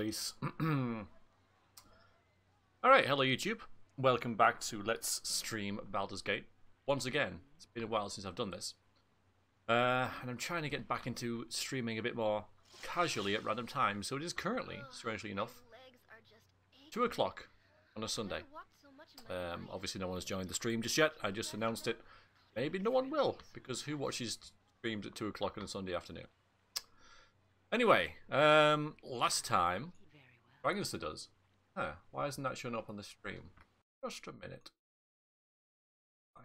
peace. Alright, hello YouTube. Welcome back to Let's Stream Baldur's Gate. Once again, it's been a while since I've done this. And I'm trying to get back into streaming a bit more casually at random times. So it is currently, strangely enough, 2 o'clock on a Sunday. Obviously no one has joined the stream just yet. I just announced it. Maybe no one will, because who watches streams at 2 o'clock on a Sunday afternoon? Anyway, last time, Dragonist does. Huh, why isn't that showing up on the stream? Just a minute. Hi.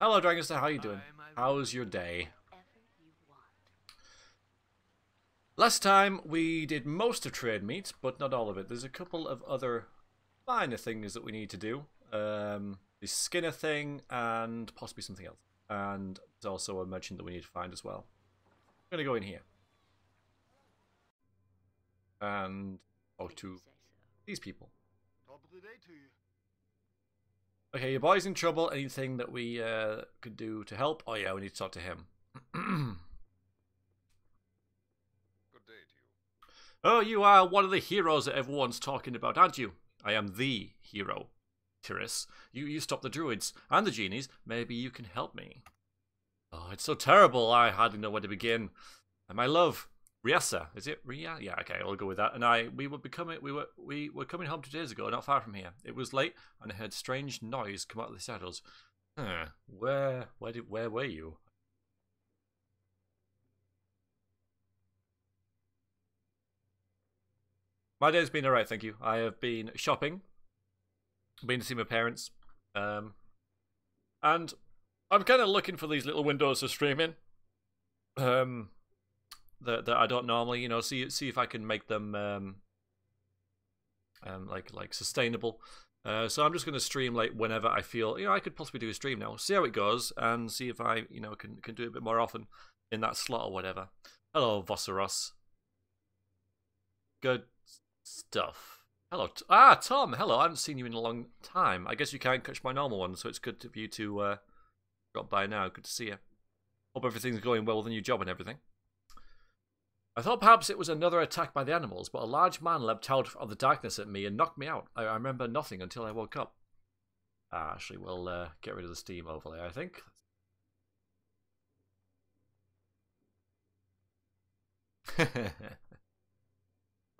Hello Dragonist, how are you doing? How's your day? Last time we did most of trade meet, but not all of it. There's a couple of other minor things that we need to do. The Skinner thing and possibly something else. And there's also a merchant that we need to find as well. I'm going to go in here. And talk to these people. Top of the day to you. Okay, your boy's in trouble. Anything that we could do to help? Oh yeah, we need to talk to him. Good day to you. Oh, you are one of the heroes that everyone's talking about, aren't you? I am the hero, Tiris. You stop the druids and the genies. Maybe you can help me. Oh, it's so terrible. I hardly know where to begin. And my love, Riessa, is it Ria? Yeah, okay, I'll go with that. And we were coming home 2 days ago, not far from here. It was late, and I heard strange noise come out of the shadows. Where were you? My day's been alright, thank you. I have been shopping, been to see my parents, and I'm kind of looking for these little windows to stream in. That I don't normally, you know, see if I can make them like sustainable. So I'm just going to stream like whenever I feel, you know, I could possibly do a stream now. See how it goes and see if I, you know, can do it a bit more often in that slot or whatever. Hello, Vosseros. Good stuff. Hello, Tom. Hello. I haven't seen you in a long time. I guess you can't catch my normal one, so it's good for you to drop by now. Good to see you. Hope everything's going well with the new job and everything. I thought perhaps it was another attack by the animals, but a large man leapt out of the darkness at me and knocked me out. I remember nothing until I woke up. Actually, we'll get rid of the Steam overlay, I think. When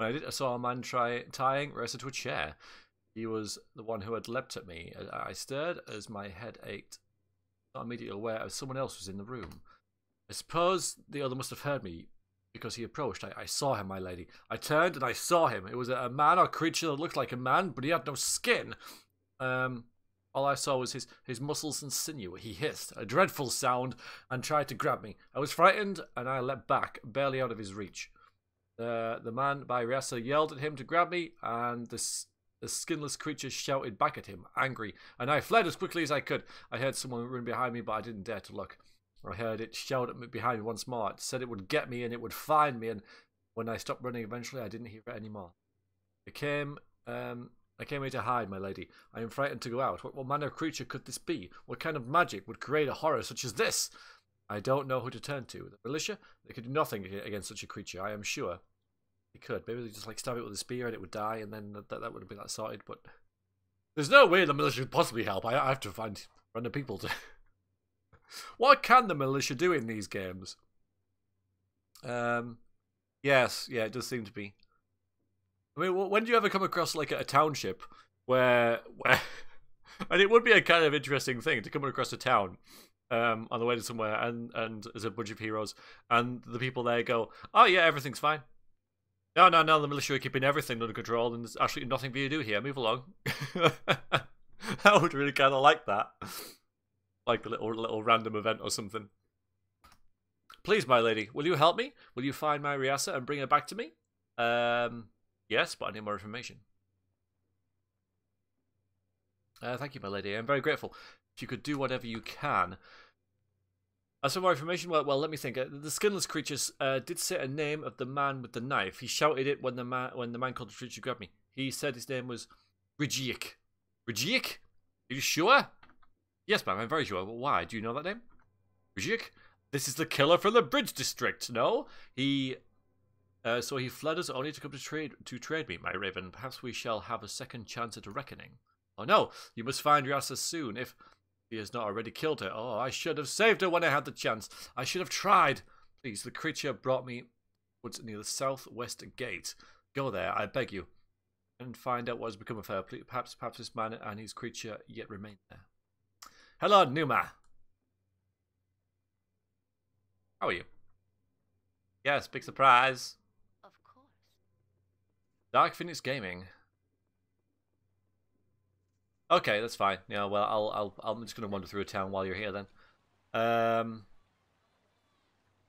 I did, I saw a man tying Ressa to a chair. He was the one who had leapt at me. I stirred as my head ached. Not immediately aware of someone else was in the room. I suppose the other must have heard me. Because he approached, I saw him, my lady. I turned and I saw him. It was a man or creature that looked like a man, but he had no skin. All I saw was his muscles and sinew. He hissed, a dreadful sound, and tried to grab me. I was frightened, and I leapt back, barely out of his reach. The man by Riessa yelled at him to grab me, and the skinless creature shouted back at him, angry, and I fled as quickly as I could. I heard someone run behind me, but I didn't dare to look. I heard it shout at me behind me once more. It said it would get me and it would find me, and when I stopped running eventually, I didn't hear it anymore. I came here to hide, my lady. I am frightened to go out. What manner of creature could this be? What kind of magic would create a horror such as this? I don't know who to turn to. The militia? They could do nothing against such a creature, I am sure. They could. Maybe they just like stab it with a spear and it would die, and then that would have been that sorted, but there's no way the militia could possibly help. I have to find random people to... What can the militia do in these games? Yes, yeah, it does seem to be. I mean, when do you ever come across like a township where and it would be a kind of interesting thing to come across a town on the way to somewhere and there's a bunch of heroes and the people there go, oh yeah, everything's fine. No, the militia are keeping everything under control and there's actually nothing for you to do here. Move along. I would really kind of like that. Like a little random event or something. Please, my lady, will you help me? Will you find my Riessa and bring her back to me? Yes, but I need more information. Thank you, my lady. I'm very grateful. If you could do whatever you can. As for more information, well, let me think. The skinless creatures did say a name of the man with the knife. He shouted it when the man called the creature grabbed me. He said his name was Rigiek. Rigiek? Are you sure? Yes, ma'am, I'm very sure. Why? Do you know that name? Rigiek? This is the killer from the Bridge District, no? He So he fled us only to come to trade me, my raven. Perhaps we shall have a second chance at a reckoning. Oh no, you must find your ass soon, if he has not already killed her. Oh, I should have saved her when I had the chance. I should have tried. Please, the creature brought me woods near the southwest gate. Go there, I beg you, and find out what has become of her. Please, perhaps this man and his creature yet remain there. Hello, Numa. How are you? Yes, big surprise. Of course. Dark Phoenix Gaming. Okay, that's fine. Yeah, well, I'm just gonna wander through a town while you're here then.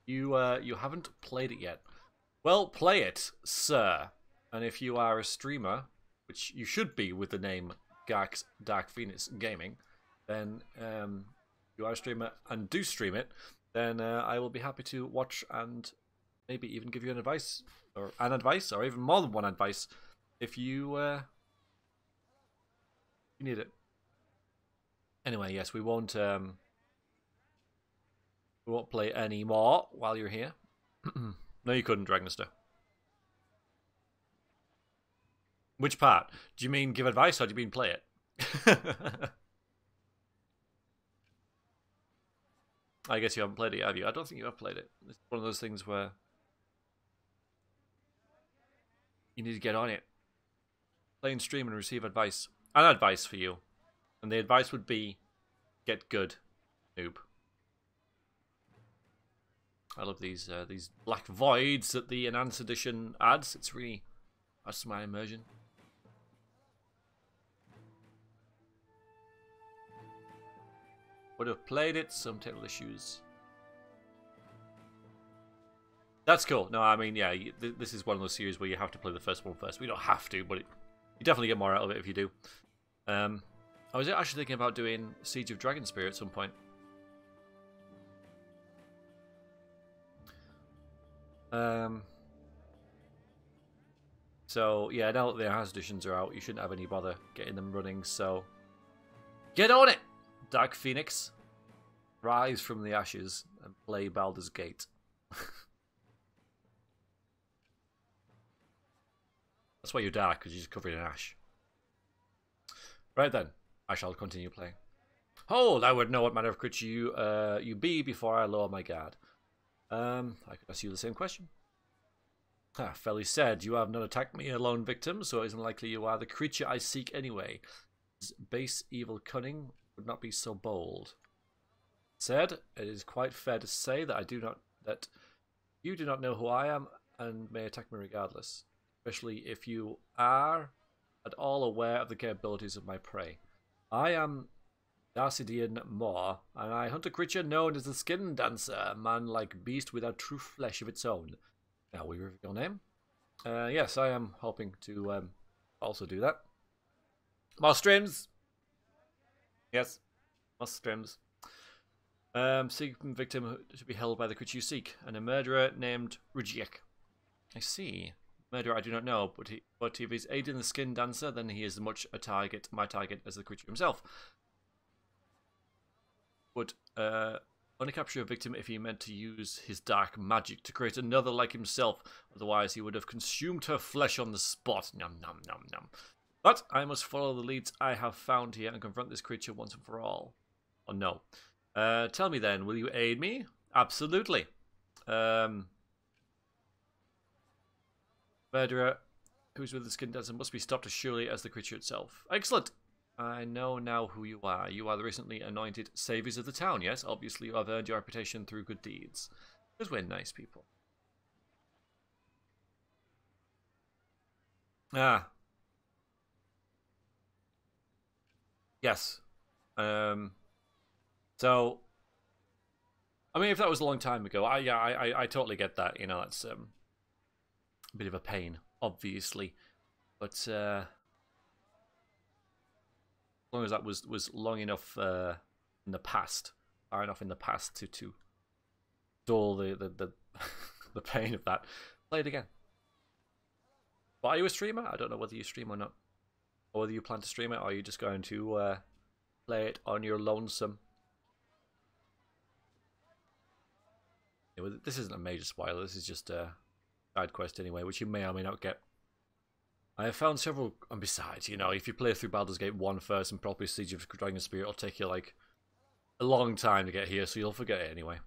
You haven't played it yet. Well, play it, sir. And if you are a streamer, which you should be with the name Dark Phoenix Gaming, then you are a streamer and do stream it, then I will be happy to watch and maybe even give you an advice, or even more than one advice, if you need it. Anyway, yes, we won't play any more while you're here. No, you couldn't, Dragnister. Which part? Do you mean give advice, or do you mean play it? I guess you haven't played it, have you? I don't think you have played it. It's one of those things where you need to get on it. Play and stream and receive advice. An advice for you. And the advice would be, get good, noob. I love these black voids that the enhanced edition adds. It's really adds to my immersion. Would have played it, some technical issues. That's cool. No, I mean, yeah, this is one of those series where you have to play the first one first. We don't have to, but you definitely get more out of it if you do. I was actually thinking about doing Siege of Dragonspear at some point. So, yeah, now that the enhanced editions are out, you shouldn't have any bother getting them running, so get on it! Dark Phoenix, rise from the ashes and play Baldur's Gate. That's why you're dark, because you're just covered in ash. Right then, I shall continue playing. Hold, I would know what manner of creature you be before I lower my guard. I could ask you the same question. Ah, Felly said, you have not attacked me, a lone victim, so it isn't likely you are the creature I seek anyway. His base evil cunning would not be so bold. Said, it is quite fair to say that you do not know who I am and may attack me regardless, especially if you are at all aware of the capabilities of my prey. I am Darcidian Moor, and I hunt a creature known as the Skin Dancer, a man-like beast without true flesh of its own. Now, we reveal your name? Yes, I am hoping to also do that. More streams! Yes, more streams. Seeking victim to be held by the creature you seek, and a murderer named Rujiek. I see. Murderer I do not know, but if he's aiding the Skin Dancer, then he is as much my target as the creature himself. Would only capture a victim if he meant to use his dark magic to create another like himself. Otherwise, he would have consumed her flesh on the spot. Nom nom nom nom. But I must follow the leads I have found here and confront this creature once and for all. Oh no. Tell me then, will you aid me? Absolutely. Murderer who's with the Skin Dancer must be stopped as surely as the creature itself. Excellent. I know now who you are. You are the recently anointed saviors of the town, yes? Obviously, you have earned your reputation through good deeds. Because we're nice people. Ah. Yes. So, I mean, if that was a long time ago, I totally get that. You know, that's a bit of a pain, obviously. But, as long as that was long enough in the past, far enough in the past to dull the the pain of that, play it again. But are you a streamer? I don't know whether you stream or not, or whether you plan to stream it, or are you just going to play it on your lonesome? Yeah, well, this isn't a major spoiler. This is just side quest anyway, which you may or may not get. I have found several, and besides, you know, if you play through Baldur's Gate 1 first and properly Siege of Dragon Spirit, it'll take you like a long time to get here, so you'll forget it anyway.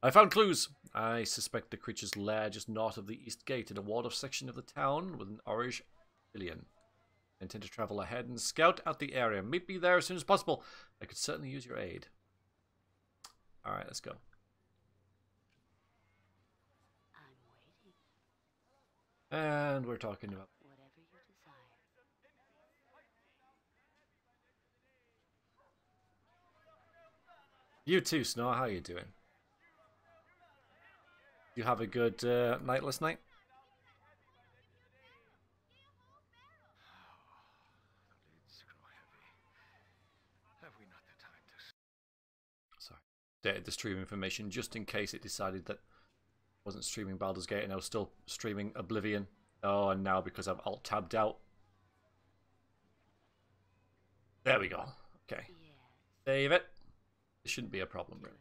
I found clues. I suspect the creature's lair just north of the East Gate in a walled-off section of the town with an orange pavilion. I intend to travel ahead and scout out the area. Meet me there as soon as possible. I could certainly use your aid. Alright, let's go. I'm waiting. And we're talking about... Whatever you desire. You too, Snow. How are you doing? You have a good night last night? The lids grow heavy. Have we not the time to... Sorry. Dated the stream information just in case it decided that I wasn't streaming Baldur's Gate and I was still streaming Oblivion. Oh, and now because I've alt-tabbed out. There we go. Okay. Yes. Save it. This shouldn't be a problem, really.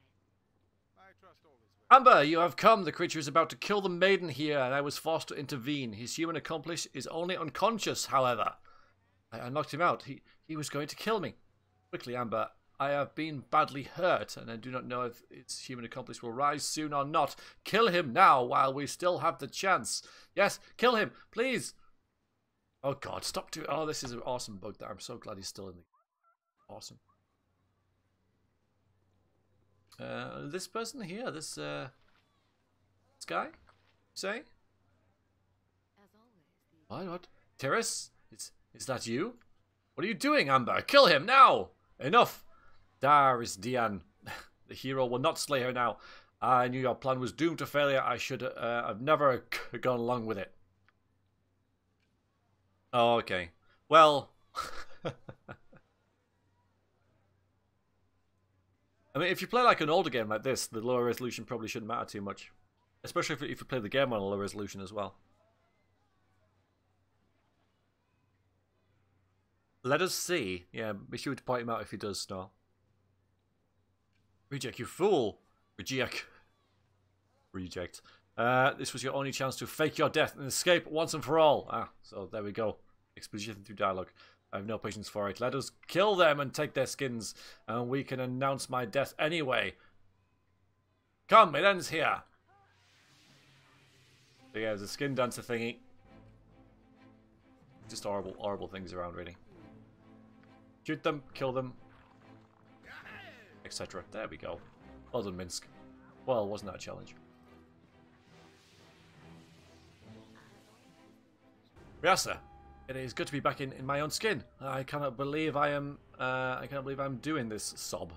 I trust all is well. Amber, you have come. The creature is about to kill the maiden here, and I was forced to intervene. His human accomplice is only unconscious, however. I knocked him out. He was going to kill me. Quickly, Amber. I have been badly hurt, and I do not know if its human accomplice will rise soon or not. Kill him now, while we still have the chance. Yes, kill him, please. Oh, God, stop doing... Oh, this is an awesome bug there. I'm so glad he's still in the... Awesome. This person here, this guy, say? As always, What? Terrace? Is that you? What are you doing, Amber? Kill him now! Enough! Dar is Dian. The hero will not slay her now. I knew your plan was doomed to failure. I should have never gone along with it. Oh, okay. Well... I mean, if you play like an older game like this, the lower resolution probably shouldn't matter too much. Especially if you play the game on a low resolution as well. Let us see. Yeah, be sure to point him out if he does snarl. Reject, you fool! Reject. Reject. This was your only chance to fake your death and escape once and for all. Ah, so there we go. Exposition through dialogue. I have no patience for it. Let us kill them and take their skins, and we can announce my death anyway. Come, it ends here. So yeah, there's a skin dancer thingy. Just horrible, horrible things around, really. Shoot them, kill them, etc. There we go. Well done, Minsk. Well, wasn't that a challenge? Ryasa. It is good to be back in my own skin. I cannot believe I'm doing this, sob.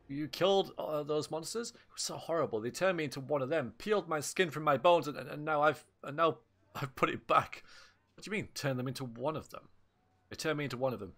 You killed those monsters? It was so horrible. They turned me into one of them, peeled my skin from my bones, and now I've put it back. What do you mean, turn them into one of them? They turned me into one of them.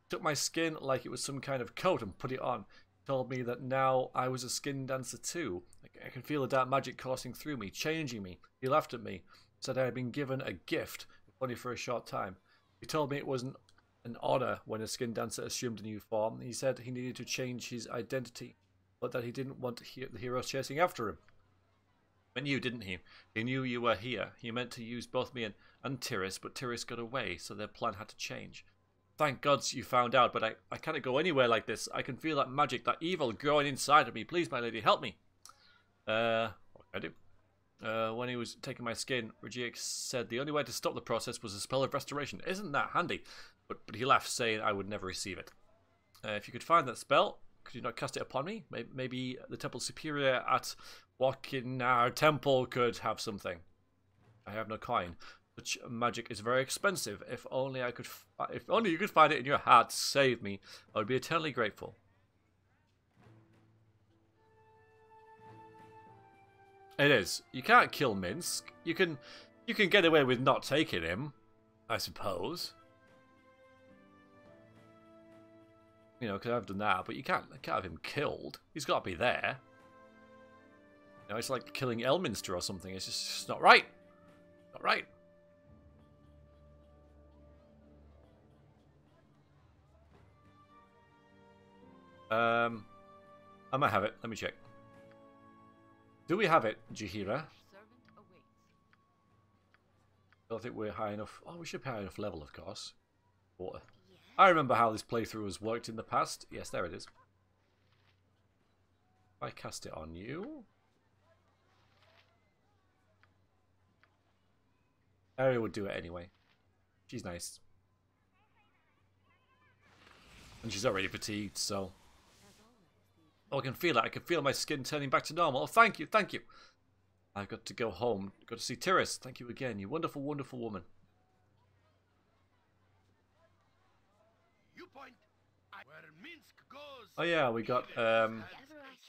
Took my skin like it was some kind of coat and put it on. Told me that now I was a skin dancer too. I can feel the dark magic coursing through me, changing me. He laughed at me, said I had been given a gift. Only for a short time. He told me it wasn't an honor when a skin dancer assumed a new form. He said he needed to change his identity, but that he didn't want the heroes chasing after him. He knew, didn't he? He knew you were here. He meant to use both me and Tiris, but Tiris got away, so their plan had to change. Thank God you found out, but I can't go anywhere like this. I can feel that magic, that evil growing inside of me. Please, my lady, help me. What can I do? When he was taking my skin, Regiek said the only way to stop the process was a spell of restoration. Isn't that handy? But he laughed, saying I would never receive it. If you could find that spell, could you not cast it upon me? Maybe the Temple Superior at Wakinar Temple could have something. I have no coin. Such magic is very expensive. If only you could find it in your heart to save me, I would be eternally grateful. It is. You can't kill Minsk. You can get away with not taking him, I suppose. You know, because I've done that, but you can't have him killed. He's got to be there. You know, it's like killing Elminster or something. It's just not right. Not right. I might have it. Let me check. Do we have it, Jahira? servant awaits. I don't think we're high enough. Oh, we should be high enough level, of course. Water. Yes. I remember how this playthrough has worked in the past. Yes, there it is. If I cast it on you. Ariel would do it anyway. She's nice. And she's already fatigued, so... Oh, I can feel it. I can feel my skin turning back to normal. Oh, thank you, thank you. I've got to go home. Got to see Tiris. Thank you again, you wonderful, wonderful woman. You point where Minsk goes. Oh yeah, we got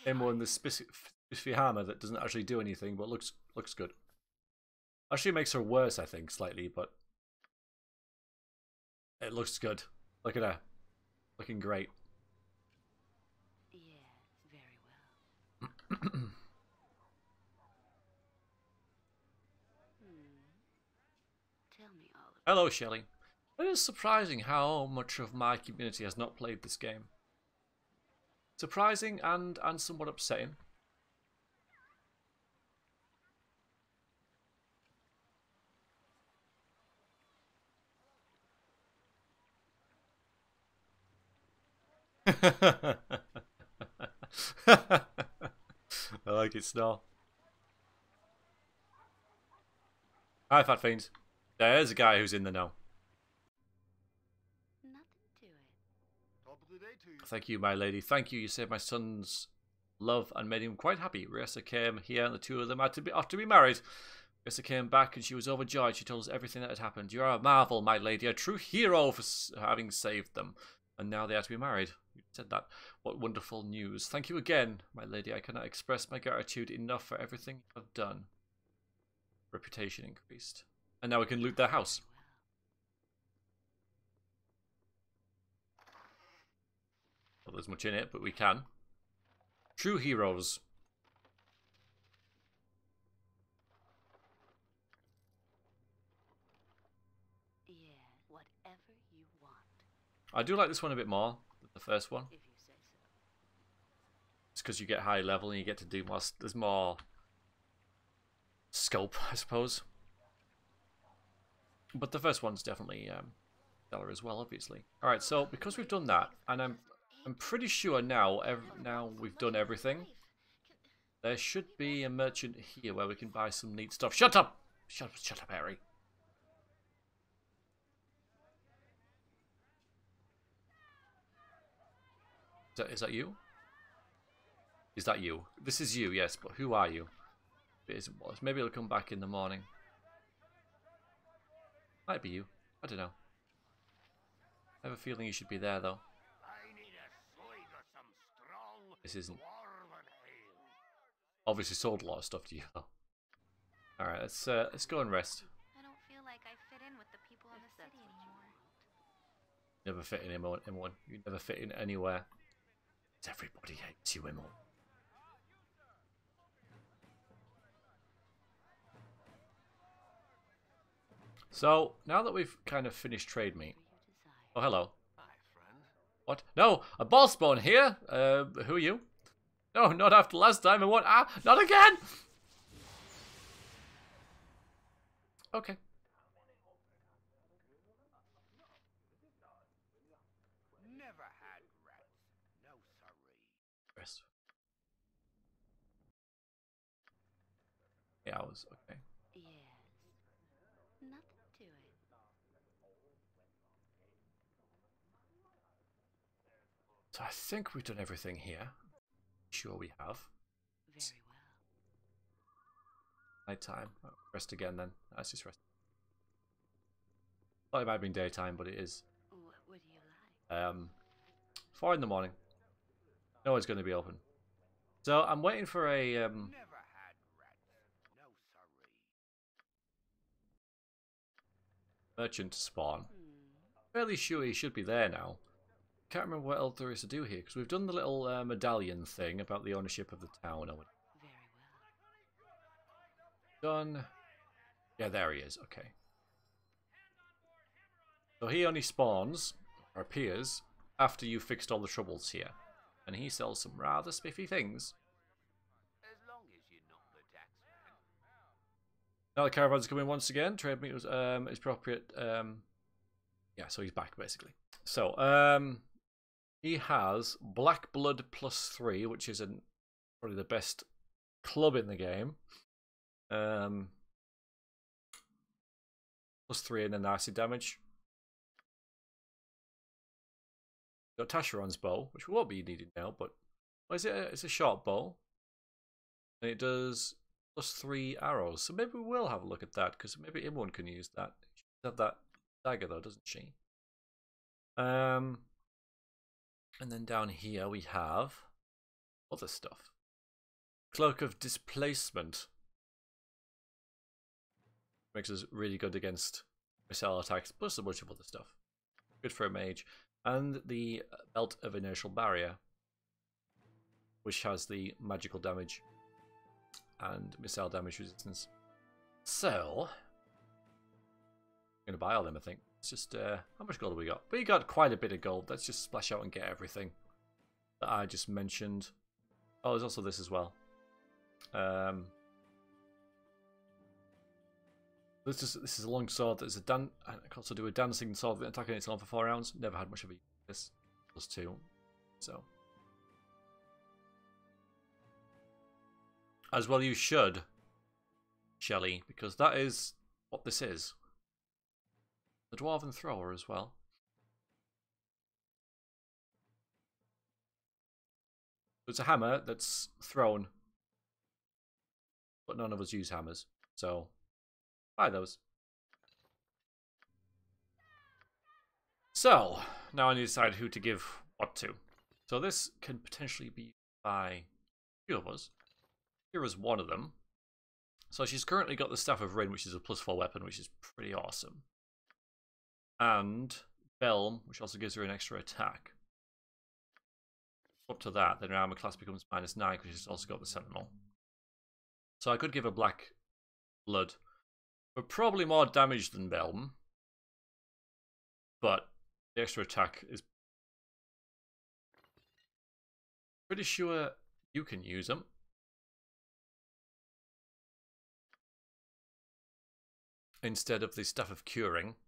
him on the spiffy hammer that doesn't actually do anything, but looks good. Actually makes her worse, I think, slightly, but it looks good. Look at her. Looking great. Yes, very well. Tell me all about Hello, Shelley. It is surprising how much of my community has not played this game. Surprising and somewhat upsetting. I like it, Snore. Hi, Fat Fiends. There's a guy who's in the know. nothing to it. Top of the day to you. Thank you, my lady. Thank you. You saved my son's love and made him quite happy. Ressa came here and the two of them had to be married. Ressa came back and she was overjoyed. She told us everything that had happened. You're a marvel, my lady. A true hero for having saved them. And now they have to be married. You said that. What wonderful news. Thank you again, my lady. I cannot express my gratitude enough for everything you've done. Reputation increased. And now we can loot their house. Not there's much in it, but we can. True heroes. Yeah, whatever you want, I do like this one a bit more than the first one. if you say so. It's because you get high level and you get to do more. There's more scope, I suppose. But the first one's definitely stellar as well, obviously. All right, so because we've done that, and I'm pretty sure now we've done everything. There should be a merchant here where we can buy some neat stuff. Shut up! Shut up, Harry. Is that you? Is that you? This is you, yes, but who are you? If it isn't was. Maybe it'll come back in the morning. Might be you. I don't know. I have a feeling you should be there, though. I need a swig of some strong This isn't. dwarven ale. Obviously sold a lot of stuff to you, though. Alright, let's go and rest. I don't feel like I fit in with the people in the city anymore. Never fit in anyone. You never fit in anywhere. Everybody hates you, Emil. So, now that we've kind of finished trade meet. Oh, hello. Hi, friend. What? No, a ball spawn here? Who are you? No, not after last time. I want. Ah, not again! Okay. Never had rats. No siree. Rest. 8 hours, okay. Yes, nothing to it. So I think we've done everything here. Sure we have. Very well. Night time. Oh, rest again then. Let's just rest. Thought it might have been daytime, but it is. What would you like? 4 in the morning. No one's going to be open. So I'm waiting for a Never had rats. No siree. merchant to spawn. Fairly sure he should be there now. Can't remember what else there is to do here because we've done the little medallion thing about the ownership of the town. Or whatever. Very well. Done. Yeah, there he is. Okay. So he only spawns, or appears, after you've fixed all the troubles here. And he sells some rather spiffy things. As long as you're not the tax man. Now the caravan's coming once again. Trade meet was is appropriate. Yeah, so he's back basically. So he has Black Blood +3, which is probably the best club in the game. +3 in the acid damage. Got Tasharon's bow, which we won't be needing now, but it's a short bow. And it does +3 arrows. So maybe we will have a look at that, because maybe everyone can use that. She does have that dagger though, doesn't she? And then down here we have other stuff. Cloak of Displacement. Makes us really good against missile attacks, plus a bunch of other stuff. Good for a mage. And the Belt of Inertial Barrier, which has the magical damage and missile damage resistance. So, I'm going to buy all them, I think. It's just, how much gold have we got? We got quite a bit of gold. Let's just splash out and get everything that I just mentioned. Oh, there's also this as well. This is a long sword. There's I can also do a dancing sword that attacking its on for 4 rounds. Never had much of a use of this. +2. So. As well you should, Shelley, because that is what this is. The Dwarven Thrower as well. It's a hammer that's thrown, but none of us use hammers, so buy those. So, now I need to decide who to give what to. So this can potentially be used by a few of us. Here is one of them. So she's currently got the Staff of Rin, which is a +4 weapon, which is pretty awesome. And Belm, which also gives her an extra attack. Up to that, then her armor class becomes -9, because she's also got the Sentinel. So I could give her Black Blood, but probably more damage than Belm. But the extra attack is pretty sure you can use them. Instead of the Staff of Curing.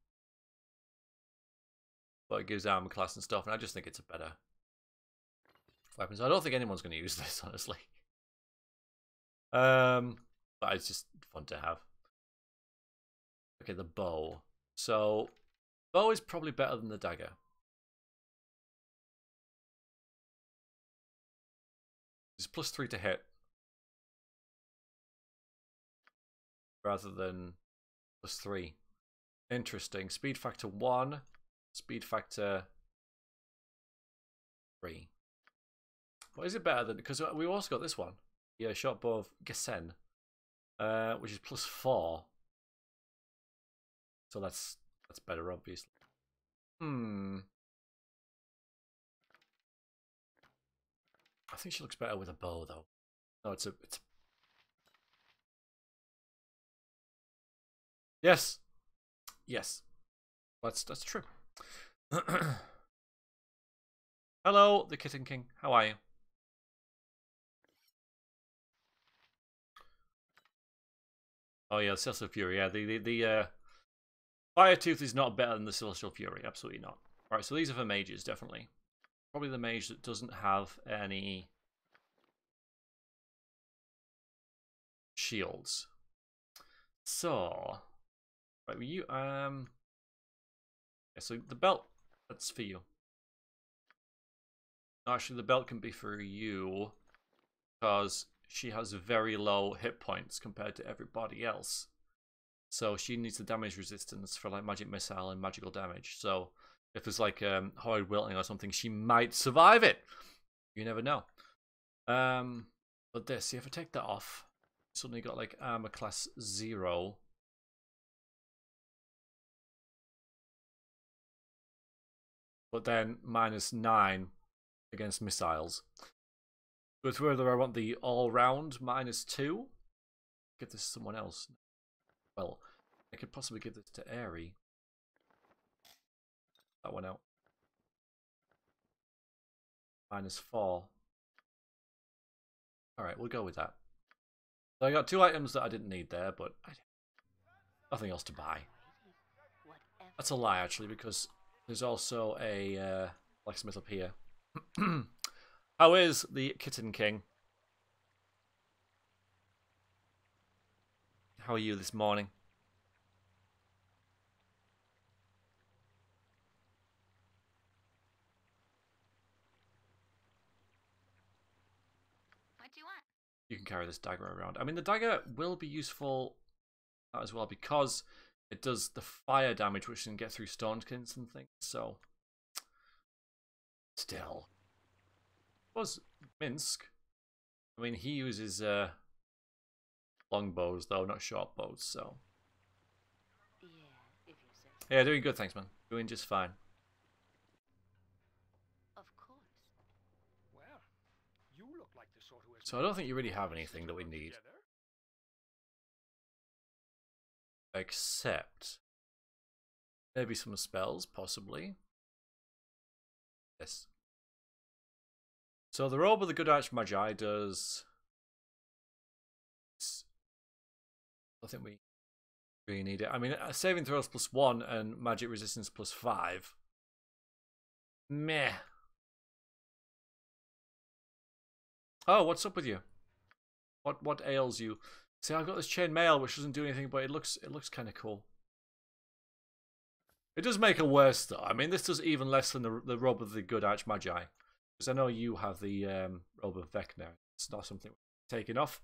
But it gives armor class and stuff, and I just think it's a better weapon. So I don't think anyone's going to use this, honestly. But it's just fun to have. Okay, the bow. So, bow is probably better than the dagger. It's +3 to hit. Rather than +3. Interesting. Speed factor 1. Speed factor 3. What is it better than? Because we also got this one. Yeah, short bow of Gesen, which is +4. So that's better, obviously. I think she looks better with a bow, though. No, it's yes, yes, that's true. Hello, the Kitten King. How are you? Oh yeah, Celestial Fury. Yeah, the Fire Tooth is not better than the Celestial Fury. Absolutely not. All right, so these are for mages, definitely. Probably the mage that doesn't have any shields. So, right, you yeah, so the belt, that's for you. Actually, the belt can be for you because she has very low hit points compared to everybody else. So she needs the damage resistance for like magic missile and magical damage. So if there's like horrid wilting or something, she might survive it. You never know. But this, see, if I take that off, suddenly got like armor class 0. But then -9 against missiles. So it's whether I want the all-round -2. Give this to someone else. Well, I could possibly give this to Aerie. That one out. -4. Alright, we'll go with that. So I got 2 items that I didn't need there, but nothing else to buy. That's a lie, actually, because there's also a blacksmith up here. How is the Kitten King? How are you this morning? What do you want? You can carry this dagger around. I mean, the dagger will be useful as well because it does the fire damage, which can get through stoneskins and things. So, still, was Minsk. I mean, he uses longbows though, not short bows. So, yeah, doing good, thanks, man. Doing just fine. Of course. Well, you look like the sort who has So I don't think you really have anything that we need, except maybe some spells, possibly. Yes. So the robe of the good archmagi does. I think we really need it. I mean, saving throws +1 and magic resistance +5. Meh. Oh, what's up with you? What ails you? See, I've got this chain mail which doesn't do anything, but it looks kind of cool. It does make it worse though. I mean, this does even less than the robe of the good archmagi, because I know you have the robe of Vecna. It's not something we're taking off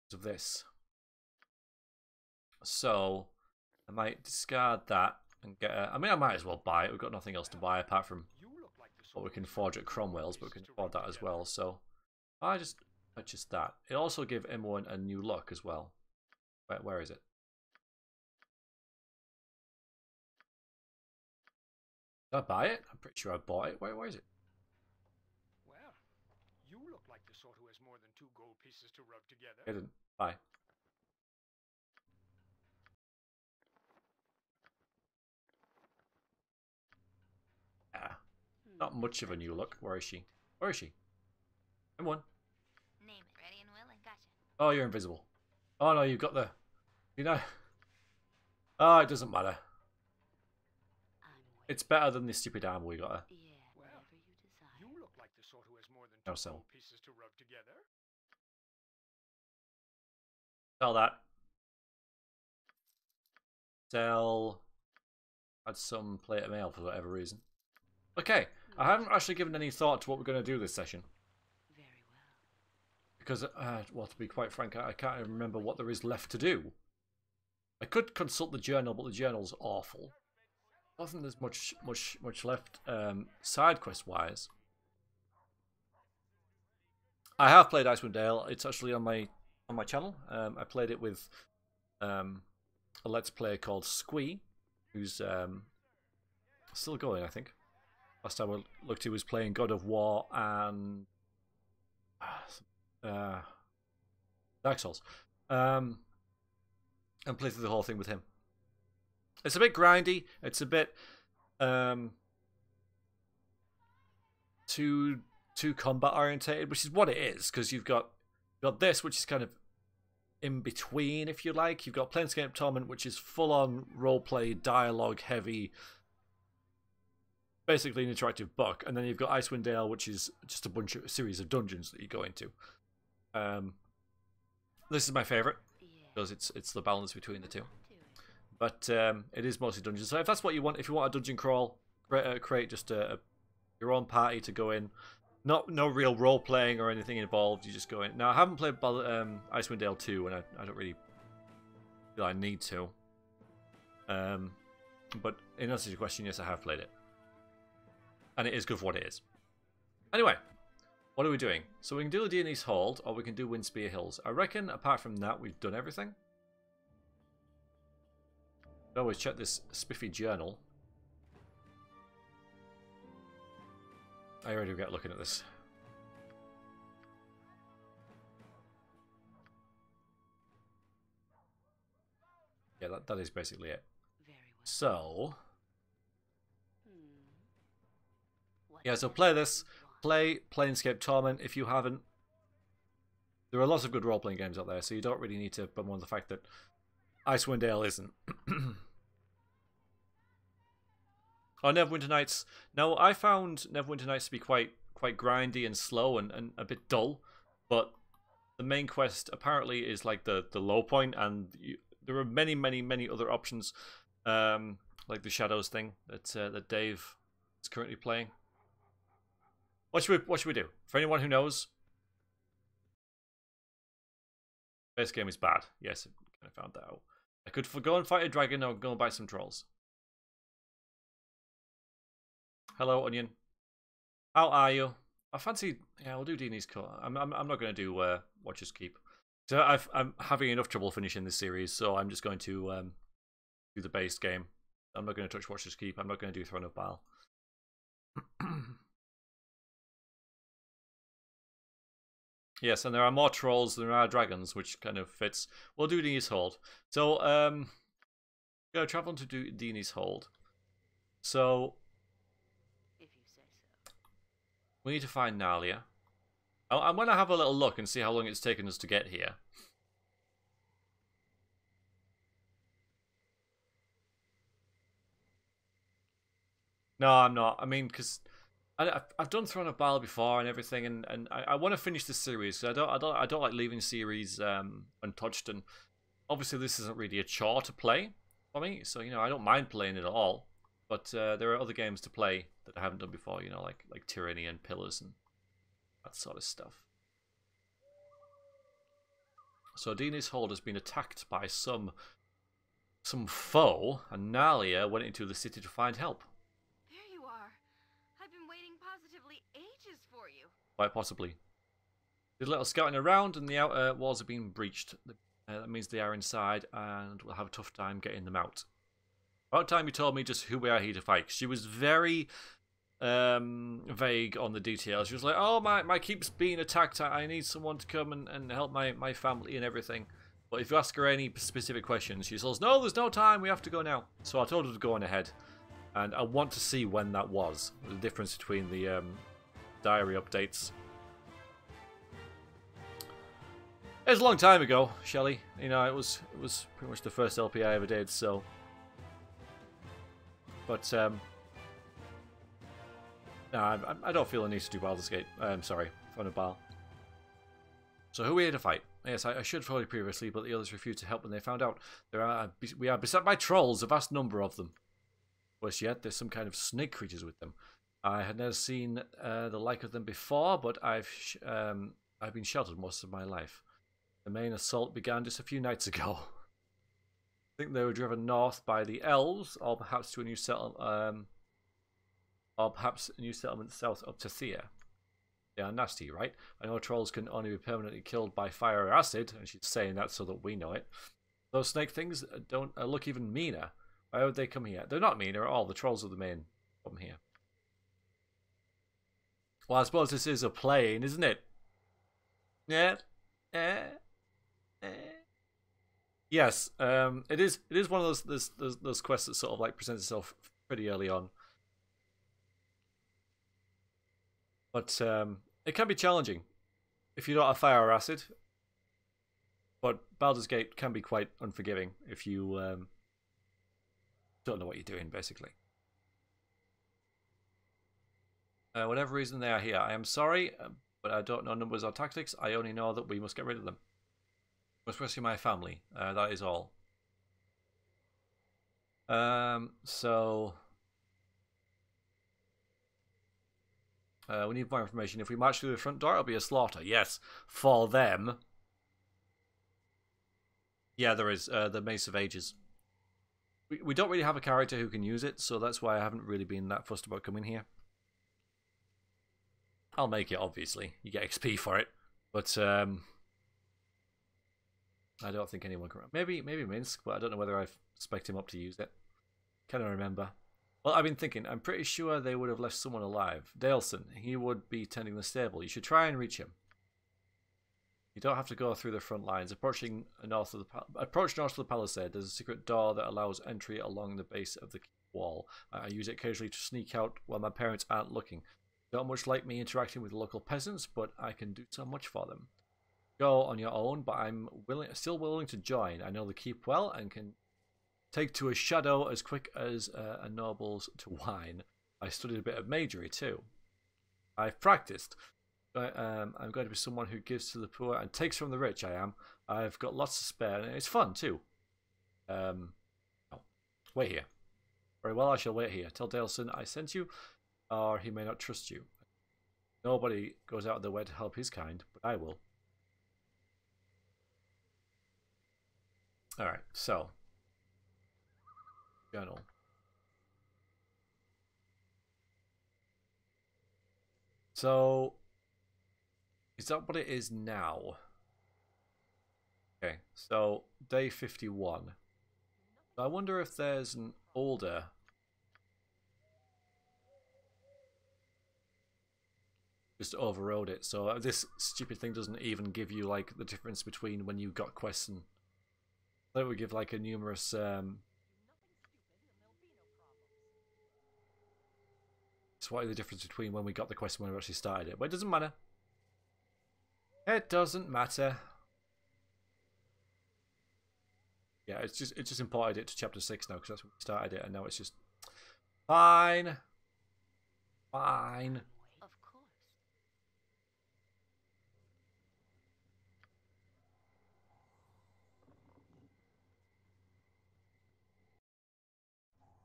because of this. So I might discard that and get. I mean, I might as well buy it. We've got nothing else to buy apart from what we can forge at Cromwell's, but we can afford that as well. So I just purchased that. It also gave Imoen a new look as well. Where is it? Did I buy it? I'm pretty sure I bought it. Where is it? Well, you look like the sort who has more than 2 gold pieces to rub together. I didn't buy. Ah, not much of a new look. Where is she? Where is she? Come on. Name it. Ready and willing. Gotcha. Oh, you're invisible. Oh no, you've got the. You know. Oh, it doesn't matter. It's better than the stupid armor we got her. Yeah, whatever you desire. You look like the sort who has more than 2 No sell. gold pieces to rub together. Sell that. Sell. Add some plate of mail for whatever reason. Okay, I haven't actually given any thought to what we're going to do this session. Very well. Because, well, to be quite frank, I can't even remember what there is left to do. I could consult the journal, but the journal's awful. I don't think there's much left, side quest wise. I have played Icewind Dale. It's actually on my channel. I played it with a Let's Play called Squee, who's still going, I think. Last time I looked, he was playing God of War and Dark Souls, and played through the whole thing with him. It's a bit grindy. It's a bit too combat orientated, which is what it is, because you've got this, which is kind of in between, if you like. You've got Planescape Torment, which is full on roleplay, dialogue heavy, basically an interactive book, and then you've got Icewind Dale, which is just a series of dungeons that you go into. This is my favorite because it's the balance between the two. But it is mostly dungeons. So if that's what you want, if you want a dungeon crawl, create just your own party to go in. No real role playing or anything involved. You just go in. Now I haven't played Icewind Dale 2, and I don't really feel I need to. But in answer to your question, yes, I have played it, and it is good for what it is. Anyway, what are we doing? So we can do the Dionys Hold, or we can do Windspear Hills. I reckon apart from that, we've done everything. I always check this spiffy journal. I already regret looking at this. Yeah, that is basically it. Very well. So, yeah, so play this. Play Planescape Torment if you haven't. There are lots of good role-playing games out there, so you don't really need to bemoan the fact that Icewind Dale isn't. Oh, Neverwinter Nights. Now, I found Neverwinter Nights to be quite grindy and slow and a bit dull, but the main quest apparently is like the low point, and there are many other options, like the Shadows thing that Dave is currently playing. What should we do? For anyone who knows, base game is bad. Yes, I kind of found that out. I could go and fight a dragon or go and buy some trolls. Hello, Onion. How are you? I fancy. Yeah, we'll do Dini's Cut. I'm not going to do Watcher's Keep. So I'm having enough trouble finishing this series, so I'm just going to do the base game. I'm not going to touch Watcher's Keep. I'm not going to do Throne of Baal. Yes, and there are more trolls than there are dragons, which kind of fits. We'll do Dini's Hold. So, go travel to do Dini's Hold. So, If you say so. we need to find Nalia. I'm going to have a little look and see how long it's taken us to get here. No, I'm not. I mean, because I've done Throne of Baal before and everything, and I want to finish this series. So I don't like leaving series untouched, and obviously this isn't really a chore to play for me. So I don't mind playing it at all. But there are other games to play that I haven't done before. Like Tyranny and Pillars and that sort of stuff. So Dini's Hold has been attacked by some foe, and Nalia went into the city to find help. There you are. I've been waiting positively ages for you. Quite possibly. Did a little scouting around, and the outer walls have been breached. That means they are inside, and we'll have a tough time getting them out. About time you told me just who we are here to fight. She was very vague on the details. She was like, "Oh, my keep's being attacked. I need someone to come and help my family and everything." But if you ask her any specific questions, she says, "No, there's no time. We have to go now." So I told her to go on ahead, and I want to see when that was. The difference between the diary updates. It was a long time ago, Shelley. It was pretty much the first LP I ever did. So. But, no, I don't feel a need to do Baldur's Gate. I'm sorry, Throne of Baal. So who are we here to fight? Yes, I should have told you previously, but the others refused to help when they found out. We are beset by trolls, a vast number of them. Worse yet, there's some kind of snake creatures with them. I had never seen the like of them before, but I've been sheltered most of my life. The main assault began just a few nights ago. I think they were driven north by the elves, or perhaps to a new settlement, south of Thea. They are nasty, right? I know trolls can only be permanently killed by fire or acid, and she's saying that so that we know it. Those snake things don't look even meaner. Why would they come here? They're not meaner at all. The trolls are the main problem here. Well, I suppose this is a plane, isn't it? Yeah. Yes, it is. It is one of those quests that sort of like presents itself pretty early on, but it can be challenging if you don't have fire or acid. But Baldur's Gate can be quite unforgiving if you don't know what you're doing, basically. Whatever reason they are here, I am sorry, but I don't know numbers or tactics. I only know that we must get rid of them. Must rescue my family. That is all. So we need more information. If we march through the front door, it'll be a slaughter. Yes, for them. Yeah, there is the Mace of Ages. We don't really have a character who can use it, so that's why I haven't really been that fussed about coming here. I'll make it, obviously. You get XP for it, but I don't think anyone can. Maybe Minsk, but I don't know whether I've spec'd him up to use it. Can't remember. Well, I've been thinking. I'm pretty sure they would have left someone alive. Daleson, he would be tending the stable. You should try and reach him. You don't have to go through the front lines. Approach north of the palisade. There's a secret door that allows entry along the base of the wall. I use it occasionally to sneak out while my parents aren't looking. Don't much like me interacting with local peasants, but I can do so much for them. go on your own, but I'm still willing to join. I know the keep well and can take to a shadow as quick as a noble's to wine. I studied a bit of magery too. I've practiced. I'm going to be someone who gives to the poor and takes from the rich. I am. I've got lots to spare, and it's fun too. Oh, wait here. Very well, I shall wait here. Tell Daleson I sent you, or he may not trust you. Nobody goes out of their way to help his kind, but I will. Alright, so. Journal. So, is that what it is now? Okay, so day 51. I wonder if there's an older. Just overrode it, so this stupid thing doesn't even give you like the difference between when you got quests and. I thought it would give like a numerous. What is the difference between when we got the quest and when we actually started it? But it doesn't matter. It doesn't matter. Yeah, it just imported it to chapter 6 now because that's when we started it, and now it's just fine. Fine. Of course.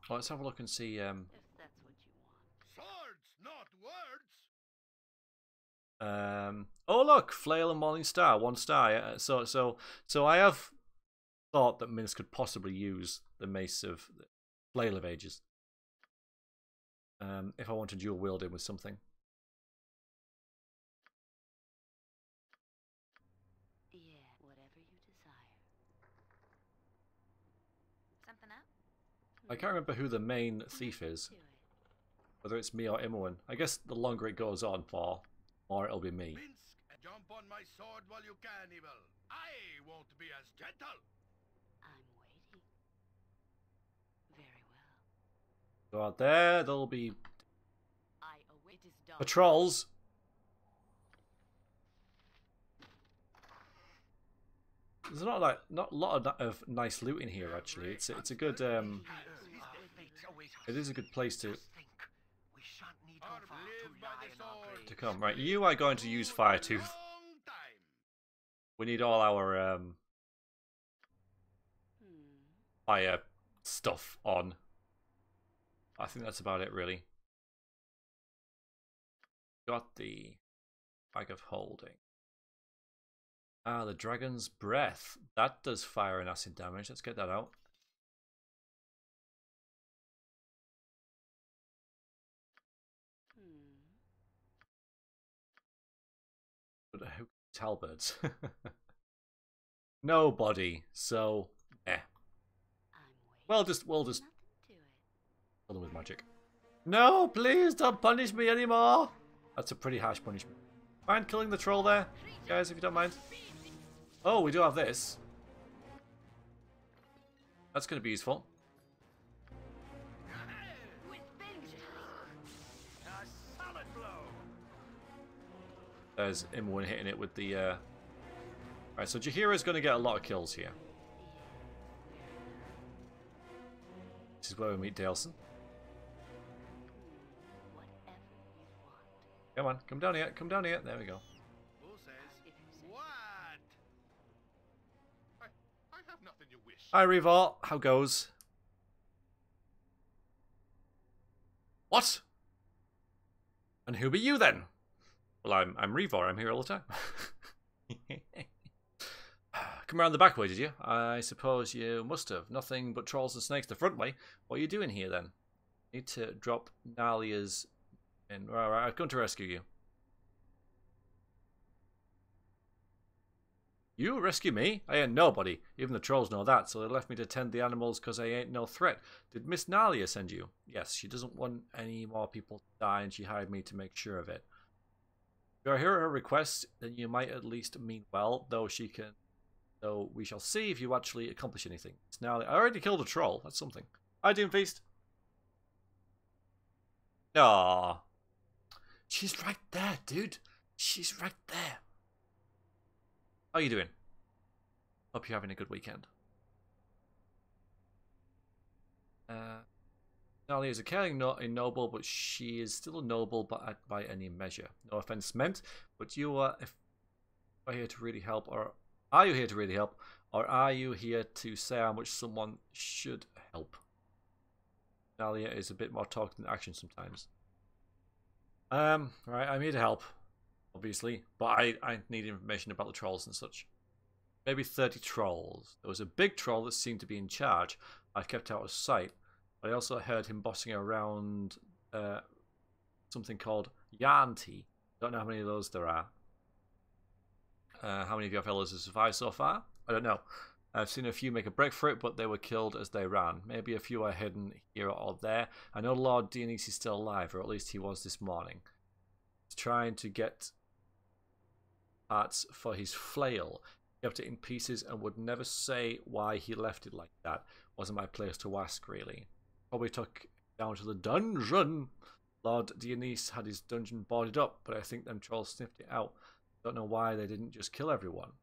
Well, let's have a look and see. If that's what you want. Swords, not words. Oh look, Flail and Morning Star, 1 star. So I have thought that Minsk could possibly use the Mace of Flail of Ages. If I want to dual wield him with something. Yeah, whatever you desire. Something up? I can't remember who the main thief is. Do it. Whether it's me or Imoen. I guess the longer it goes on for, more it'll be me. Minsk, jump on my sword while you can, Evil. I won't be as gentle. I'm waiting. Very well. Go out there, there'll be I await his dog. patrols. There's not a lot of nice loot in here actually. It's a good it is a good place to come. Right, you are going to use Firetooth. We need all our fire stuff on. I think that's about it really. Got the bag of holding. Ah, the dragon's breath. That does fire and acid damage. Let's get that out. But who halberds? Nobody. So, we'll just kill them with magic. No, please don't punish me anymore. That's a pretty harsh punishment. Mind killing the troll there, guys, if you don't mind. Oh, we do have this. That's going to be useful. There's Imoen hitting it with the... Alright, so Jaheira's going to get a lot of kills here. This is where we meet Daleson. Come on, come down here, come down here. There we go. Who says what? I have nothing you wish. Hi, Revol. How goes? What? And who be you then? Well, I'm Revor. I'm here all the time. Come around the back way, did you? I suppose you must have. Nothing but trolls and snakes the front way. What are you doing here then? Need to drop Nalia's in. Right, I've come to rescue you. You rescue me? I ain't nobody. Even the trolls know that, so they left me to tend the animals because I ain't no threat. Did Miss Nalia send you? Yes, she doesn't want any more people to die, and she hired me to make sure of it. If you hear her request, then you might at least mean well, though we shall see if you actually accomplish anything. It's now I already killed a troll. That's something. Hi, Doomfeast. Aww. She's right there, dude. She's right there. How are you doing? Hope you're having a good weekend. Natalie is a caring noble, but she is still a noble by any measure. No offense meant, but you are here to really help, or are you here to really help, or are you here to say how much someone should help? Dahlia is a bit more talk than action sometimes. Right, I'm here to help, obviously, but I need information about the trolls and such. Maybe 30 trolls. There was a big troll that seemed to be in charge. I kept out of sight, but I also heard him bossing around something called Yanti. Don't know how many of those there are. How many of your fellows have survived so far? I don't know. I've seen a few make a break for it, but they were killed as they ran. Maybe a few are hidden here or there. I know Lord Dionys is still alive, or at least he was this morning. He's trying to get parts for his flail. He kept it in pieces and would never say why he left it like that. Wasn't my place to ask, really. Probably took down to the dungeon. Lord Dionys had his dungeon boarded up, but I think them trolls sniffed it out. Don't know why they didn't just kill everyone.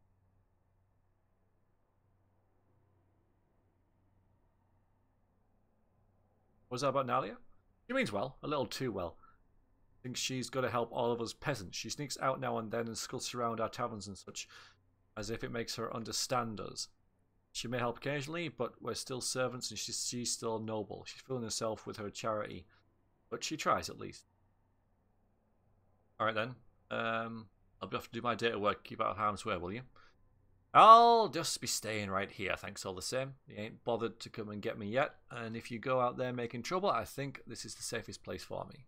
What was that about Nalia? She means well, a little too well. Thinks she's got to help all of us peasants. She sneaks out now and then and skulks around our taverns and such, as if it makes her understand us. She may help occasionally, but we're still servants and she's still noble. She's fooling herself with her charity, but she tries at least. Alright then. I'll be off to do my data work. Keep out of harm's way, will you? I'll just be staying right here, thanks all the same. You ain't bothered to come and get me yet, and if you go out there making trouble, I think this is the safest place for me.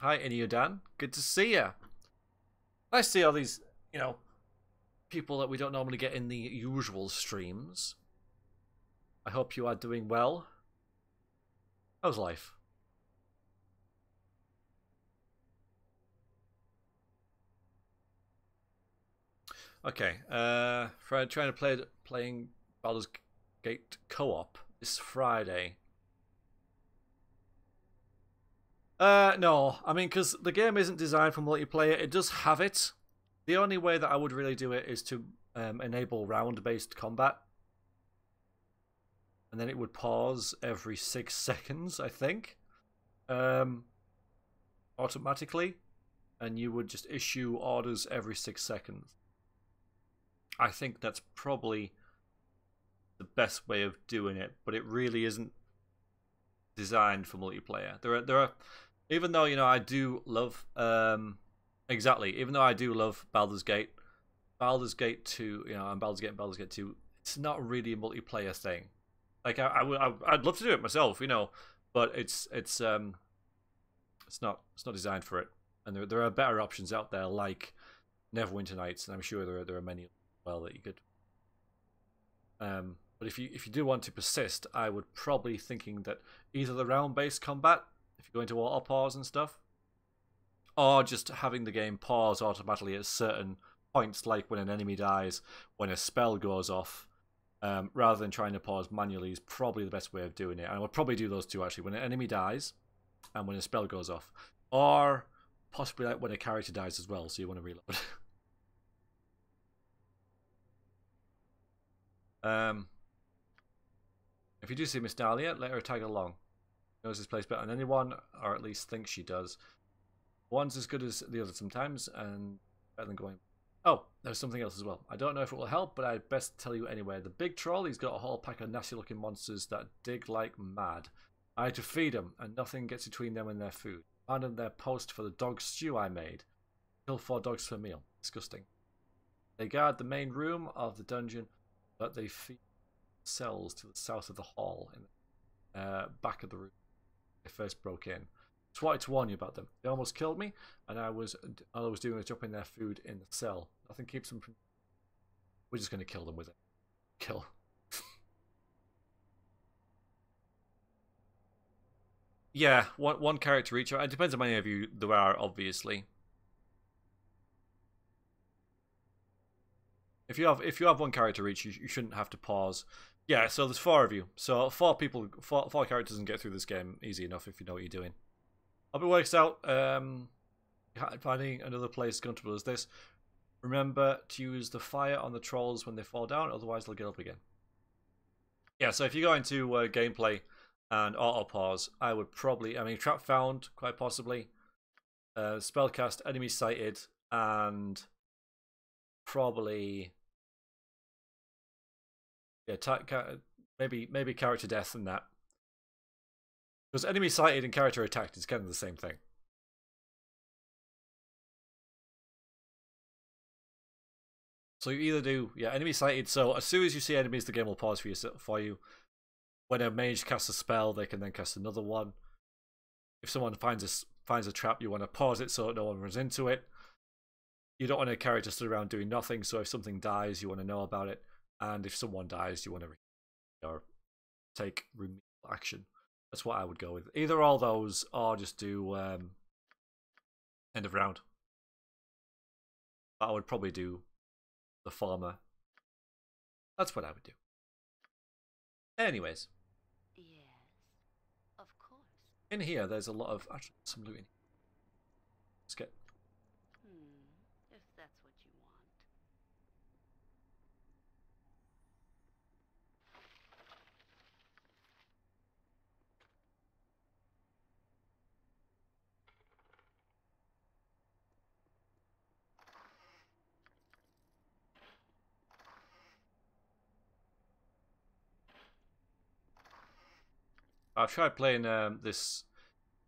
Hi, Iniodan. Good to see you. I see all these, you know, people that we don't normally get in the usual streams. I hope you are doing well. How's life? Okay, trying to playing Baldur's Gate co-op this Friday. No, I mean, because the game isn't designed for multiplayer. It does have it. The only way that I would really do it is to enable round-based combat. And then it would pause every 6 seconds, I think. Automatically. And you would just issue orders every 6 seconds. I think that's probably the best way of doing it, but it really isn't designed for multiplayer. There are, even though, you know, I do love, even though I do love Baldur's Gate 2, you know, and Baldur's Gate 2, it's not really a multiplayer thing. Like I'd love to do it myself, you know, but it's not designed for it. And there are better options out there like Neverwinter Nights, and I'm sure there are many well that you could. But if you do want to persist, I would probably thinking that either the round-based combat, if you're going to auto pause and stuff, or just having the game pause automatically at certain points, like when an enemy dies, when a spell goes off, rather than trying to pause manually, is probably the best way of doing it. And I would probably do those two actually: when an enemy dies, and when a spell goes off, or possibly like when a character dies as well, so you want to reload. If you do see Miss Dahlia, let her tag along. She knows this place better than anyone, or at least thinks she does. One's as good as the other sometimes, and better than going. Oh, there's something else as well. I don't know if it will help, but I'd best tell you anyway. The big troll, he's got a whole pack of nasty-looking monsters that dig like mad. I had to feed them, and nothing gets between them and their food. Abandoned their post for the dog stew I made. Kill 4 dogs per meal. Disgusting. They guard the main room of the dungeon, but they feed cells to the south of the hall, in the back of the room. They first broke in. Just wanted to warn you about them. They almost killed me, and all I was doing was dropping their food in the cell. Nothing keeps them from. We're just going to kill them with it. Kill. Yeah, one character each. It depends on how many of you there are, obviously. If you have one character each, you shouldn't have to pause. Yeah, so there's 4 of you. So 4 characters can get through this game easy enough if you know what you're doing. Hope it works out. Finding another place comfortable as this. Remember to use the fire on the trolls when they fall down, otherwise they'll get up again. Yeah, so if you go into gameplay and auto pause, I would probably, I mean, trap found, quite possibly, spellcast, enemy sighted, and probably, yeah, maybe character death and that. Because enemy sighted and character attacked is kind of the same thing. So you either do, yeah, enemy sighted. So as soon as you see enemies, the game will pause for you. When a mage casts a spell, they can then cast another one. If someone finds a trap, you want to pause it so no one runs into it. You don't want a character stood around doing nothing. So if something dies, you want to know about it. And if someone dies, you want to take remedial action. That's what I would go with. Either all those, or just do end of round. But I would probably do the former. That's what I would do. Anyways. Yes, of course. In here, there's a lot of... Actually, some loot in here. Let's get... If that's what you want. I've tried playing this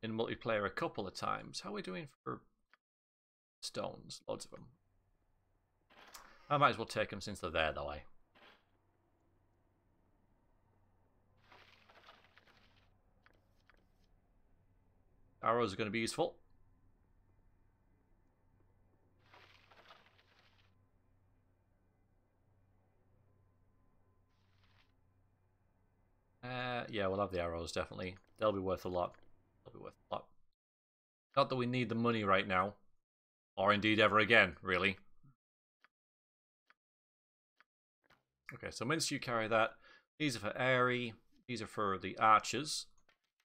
in multiplayer a couple of times. How are we doing for stones? Loads of them. I might as well take them since they're there, though, eh? Arrows are going to be useful. Yeah, we'll have the arrows, definitely. They'll be worth a lot. They'll be worth a lot. Not that we need the money right now. Or indeed ever again, really. Okay, so once you carry that, these are for Airy. These are for the archers.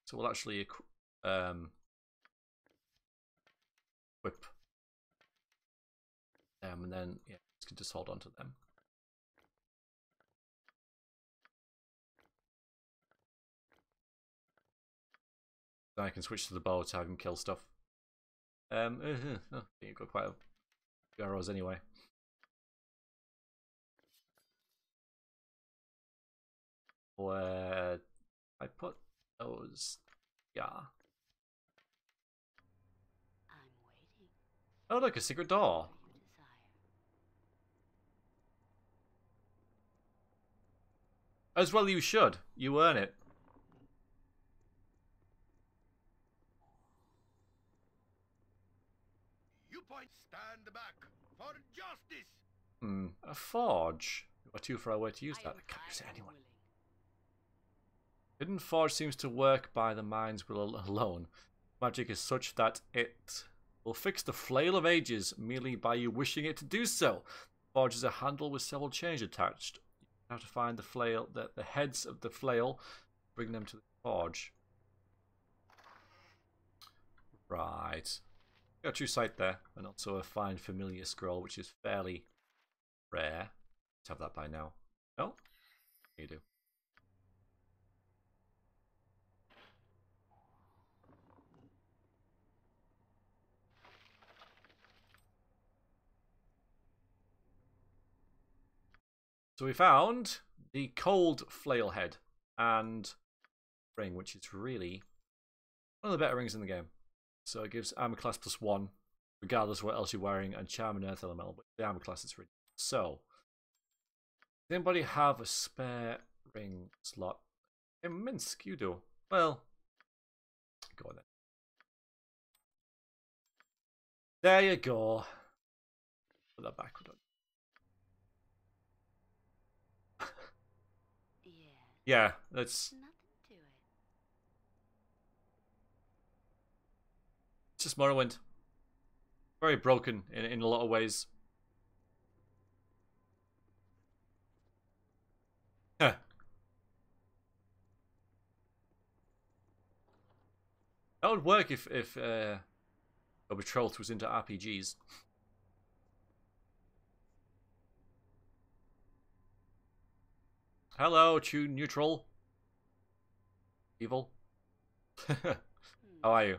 So we'll actually equip them and then, yeah, you can just hold on to them. Then I can switch to the bow to have him kill stuff. You've got quite a few arrows anyway. Where I put those? Yeah. I'm waiting. Oh, look, a secret door. You desire. As well, you should. You earn it. You point stand back for justice. A forge. We're too far away to use that. I can't use it am anyway. willing. Hidden forge seems to work by the mind's will alone. Magic is such that it will fix the flail of ages merely by you wishing it to do so. Forge is a handle with several chains attached. You have to find the flail, the heads of the flail, bring them to the forge. Right. Got a true sight there, and also a fine familiar scroll, which is fairly rare. Let's have that by now. Oh, you do. So we found the cold flail head and ring, which is really one of the better rings in the game. So it gives armor class +1, regardless of what else you're wearing, and charm and earth elemental. But the armor class is really so. Does anybody have a spare ring slot? Hey, Minsk, you do. Well, go on then. There you go. Put that back. Yeah, that's Nothing to it. it's just Morrowind. Very broken in a lot of ways. Huh. That would work if your betrothed was into RPGs. Hello, true neutral. Evil. How are you?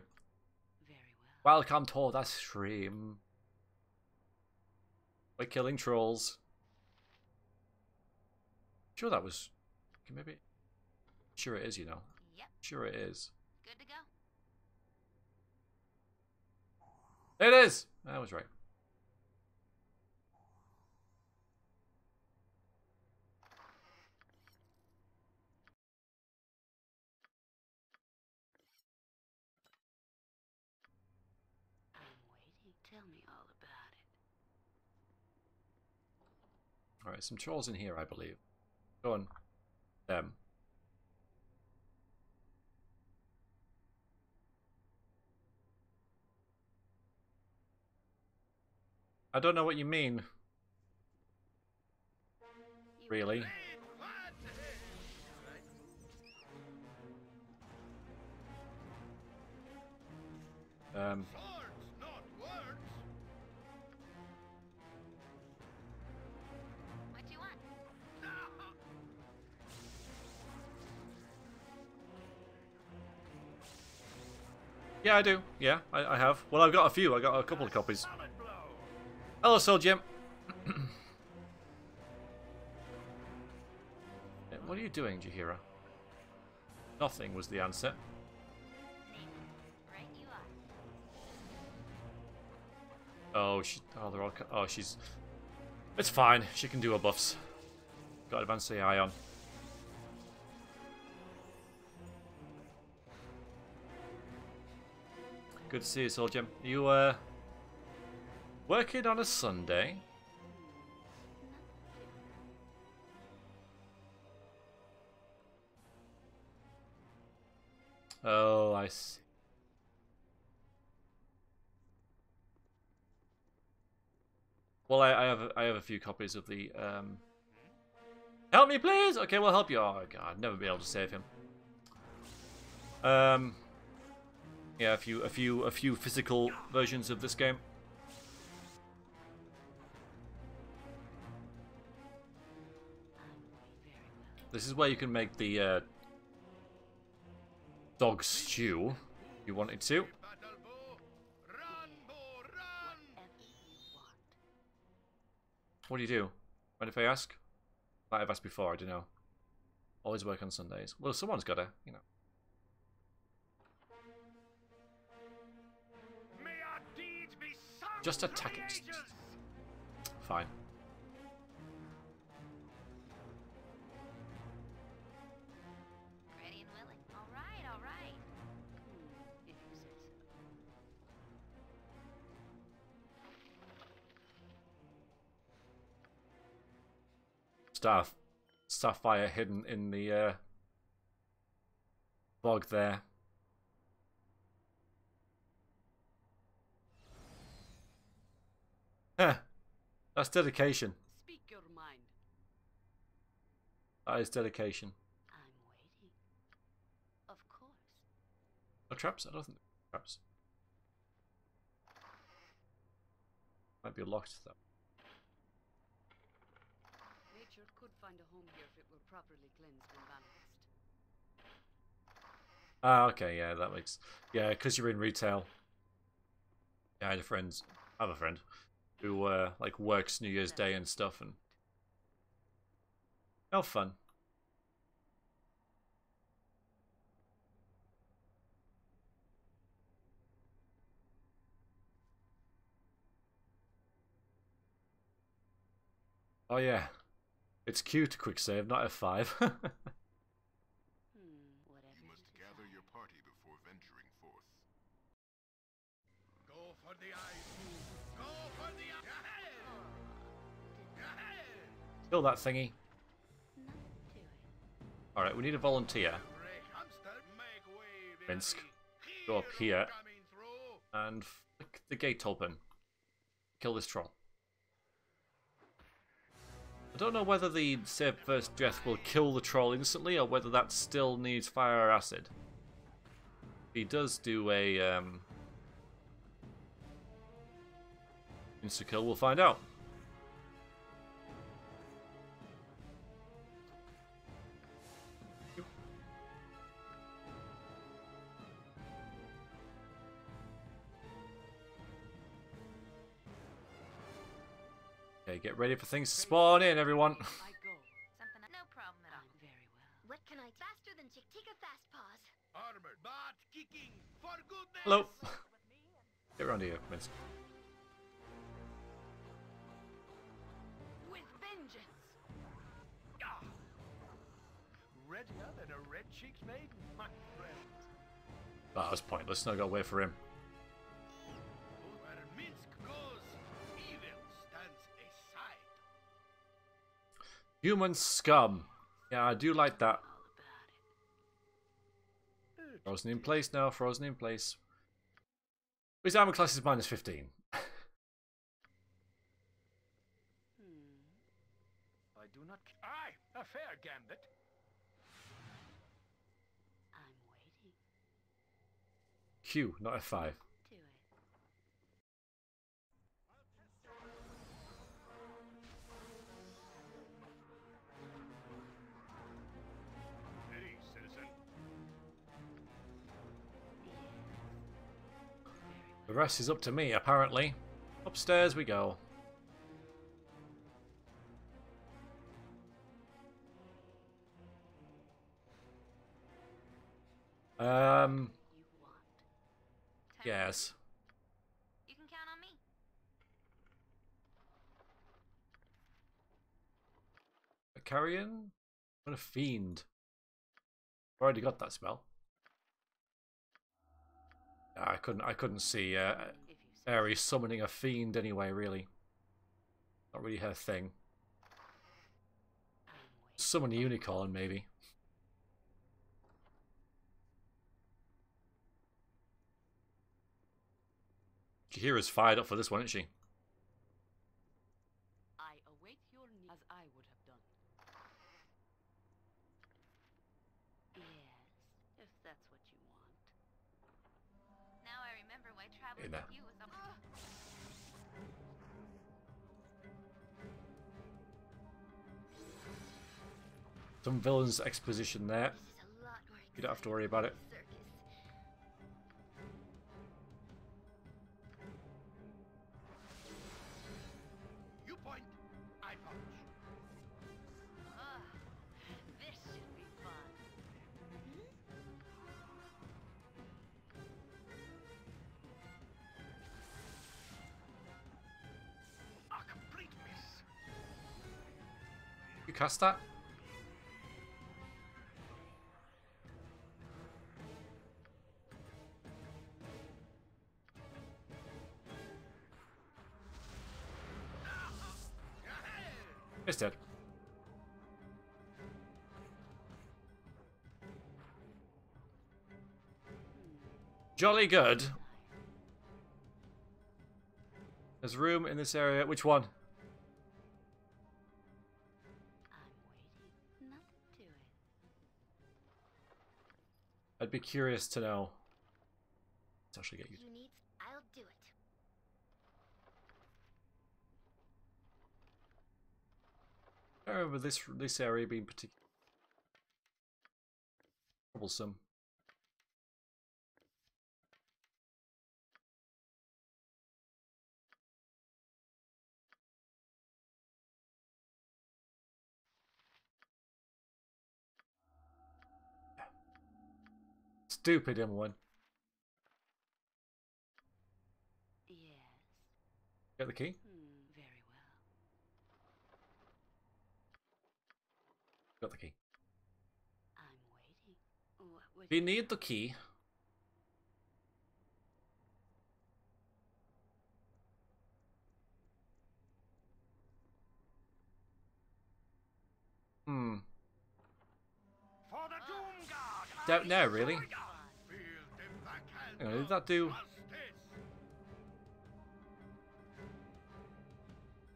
Very well. Welcome to the stream. We're killing trolls. Sure that was... Maybe... Sure it is, you know. Yep, Sure it is. good to go. It is! I was right. I'm waiting. Tell me all about it. Alright, some trolls in here, I believe. Go on. Them. I don't know what you mean. You Really? Swords, not words. What you want? Yeah, I do. Yeah, I have. Well, I've got a few. I got a couple of copies. Solid blow. Hello, Soul Jim. What are you doing, Jahira? Nothing was the answer. Right you are. Oh, they're all. Oh, she's. It's fine. She can do her buffs. Got advanced AI on. Good to see you, Soul Jim. You working on a Sunday? Oh, I see. Well, I have a few copies of the Help me, please. Okay, we'll help you. Oh god, I'd never be able to save him. Yeah, a few physical versions of this game. This is where you can make the dog stew if you wanted to. Battle bow. Run, bow, run. Whatever you want. What do you do? Mind if I ask? Might have asked before, I don't know. Always work on Sundays. Well, someone's gotta, you know. May our deeds be sung Just through attack the it. ages. Fine. Ready and willing? All right, all right. If you say so. Starfire hidden in the bog there. Huh. That's dedication. Speak your mind. That is dedication. I'm waiting. Of course. No traps? I don't think traps. Might be locked though. Nature could find a home here if it were properly cleansed and balanced. Ah, okay, yeah, that makes... Yeah, because you're in retail. Yeah, I have a friend who, like, works New Year's Day and stuff, and... How fun. Oh, yeah. It's Q to quick save, not F5. Whatever You must you gather desire. your party before venturing forth. Go for the eyes, Go for the eyes. Kill that thingy. Not to it. Alright, we need a volunteer. Minsk. Go up here. And flick the gate open. Kill this troll. I don't know whether the save first death will kill the troll instantly or whether that still needs fire or acid. If he does do a insta-kill, we'll find out. Okay, get ready for things to spawn in, everyone. I go. Something. No problem at all. I'm very well. What can I faster than Chick-Tika Fast Paws? Armored, but kicking for goodness. Hello. Get around here, Miss. With vengeance. Ah. Readier than a red-cheeked maiden, my friend. That was pointless. No, go away for him. Where Minsk goes, evil stands aside. Human scum. Yeah, I do like that. All about it. Frozen in place now. Frozen in place. His armor class is minus 15. I do not. Aye, a fair gambit. I'm waiting. Q, not F5. Do it. Hey, citizen. The rest is up to me, apparently. Upstairs we go. You want. Yes. You can count on me. A carrion? What a fiend. Already got that spell. I couldn't see If you say Ares summoning a fiend anyway, really. Not really her thing. I'm waiting. Summon a unicorn, maybe. Chihira's fired up for this one, isn't she? I await your need as I would have done. Yes, if that's what you want. Now I remember why traveling Hey, now. with you was so. Some villain's exposition there. This is a lot more. You don't have to worry about it. Circus. You point, I punch. Ugh, this should be fun. A complete miss. You cast that? It's dead. Jolly good. There's room in this area. Which one? I'm waiting. Nothing to it. I'd be curious to know. Let's actually get you. You need. I'll do it. I remember this area being particularly troublesome. Stupid M1. Yes. Get the key? Very well. Got the key. I'm waiting. What would We need the key. Hmm. For the Doom God. Don't know, really. Feel the backhand Hang on, did of that do justice.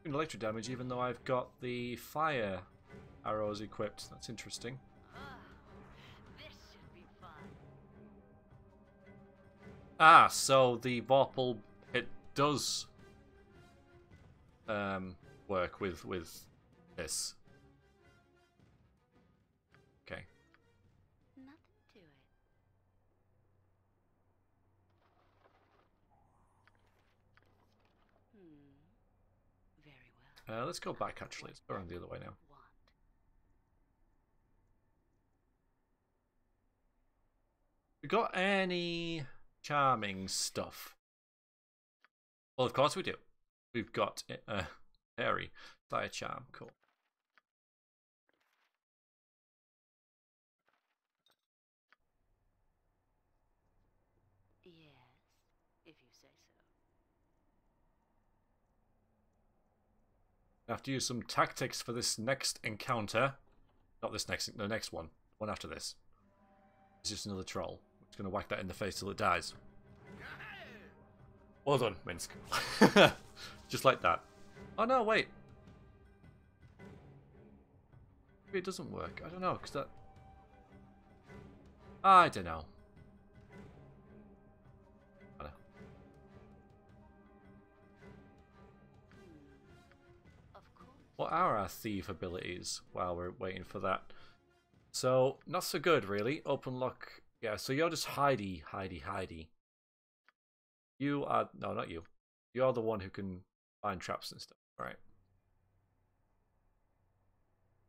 electric damage even though I've got the fire arrows equipped? That's interesting. Ugh, this should be fun. Ah, so the Vorpal, it does work with this. Okay. nothing to it? Very well. Let's go back, actually. Let's go around the other way now. Want. We got any charming stuff? Well, of course we do. We've got Harry, Dire Charm, cool. Yes, if you say so. I have to use some tactics for this next encounter. Not this next, the next one. One after this. It's just another troll. I'm just going to whack that in the face till it dies. Well done, Minsk. Just like that. Oh no, wait. Maybe it doesn't work. I don't know, because that... I don't know. I don't know. Of course. What are our thief abilities while we're waiting for that? So, not so good, really. Open lock. Yeah, so you're just hidey, hidey, hidey. You are... No, not you. You're the one who can find traps and stuff. Right.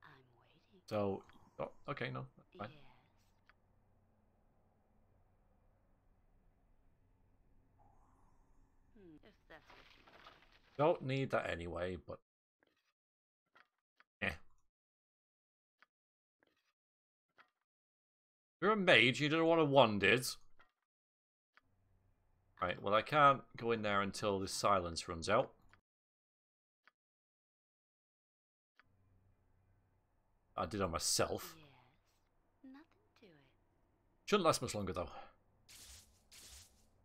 I'm waiting. So... Oh, okay, no. That's fine. Yes. If that's what you want. Don't need that anyway, but... Eh. You're a mage, you don't want a wand is. Right, well I can't go in there until this silence runs out. I did on myself. Yes. Nothing to it. Shouldn't last much longer though.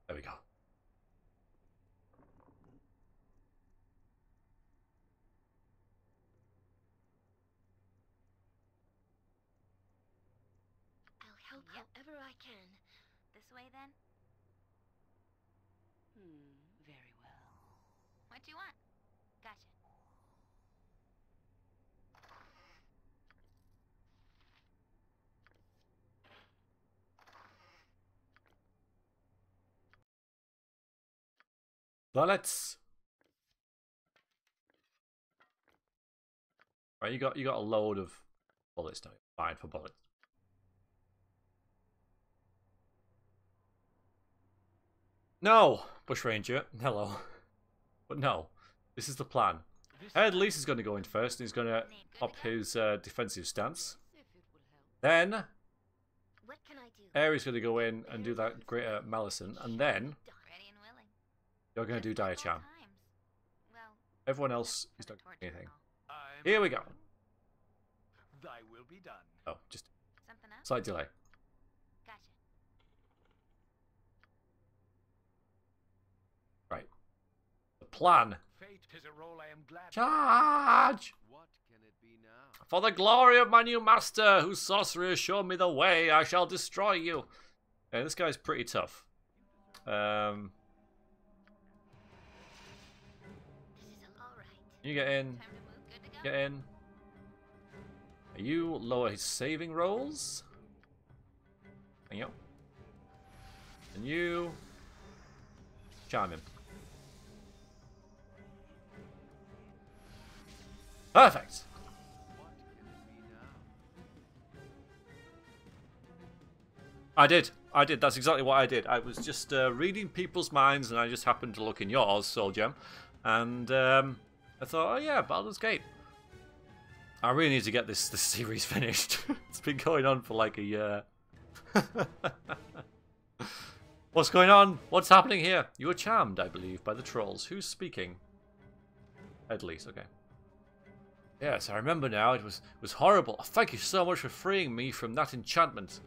There we go. I'll help however I can. This way, then? Very well. What do you want? Gotcha. So let's... Right, you got a load of bullets now. Fine for bullets. No, Bushranger. Hello. But no, this is the plan. At least he's going to go in first, and he's going to up his defensive stance. If it will help. Then What can I do? Ares going to go in and do that greater Malison, and then Ready and willing. you're going to do Dire Charm. Well, Everyone else is not doing anything. I'm Here we go. Thy will be done. Oh, just something else? slight delay. Gotcha. Right. The plan. Fate is a role I am glad. Charge! What can it be now? For the glory of my new master, whose sorcery has shown me the way, I shall destroy you. Yeah, this guy's pretty tough. This is all right. You get in. Time to move. Good to go. Get in. You lower his saving rolls. And you. And you charm him. Perfect. What can it be now? I did. That's exactly what I did. I was just reading people's minds, and I just happened to look in yours, Soul Gem. And I thought, oh yeah, Baldur's Gate. I really need to get this series finished. It's been going on for like a year. What's going on? What's happening here? You were charmed, I believe, by the trolls. Who's speaking? Edleys, okay. Yes, I remember now. It was horrible. Thank you so much for freeing me from that enchantment.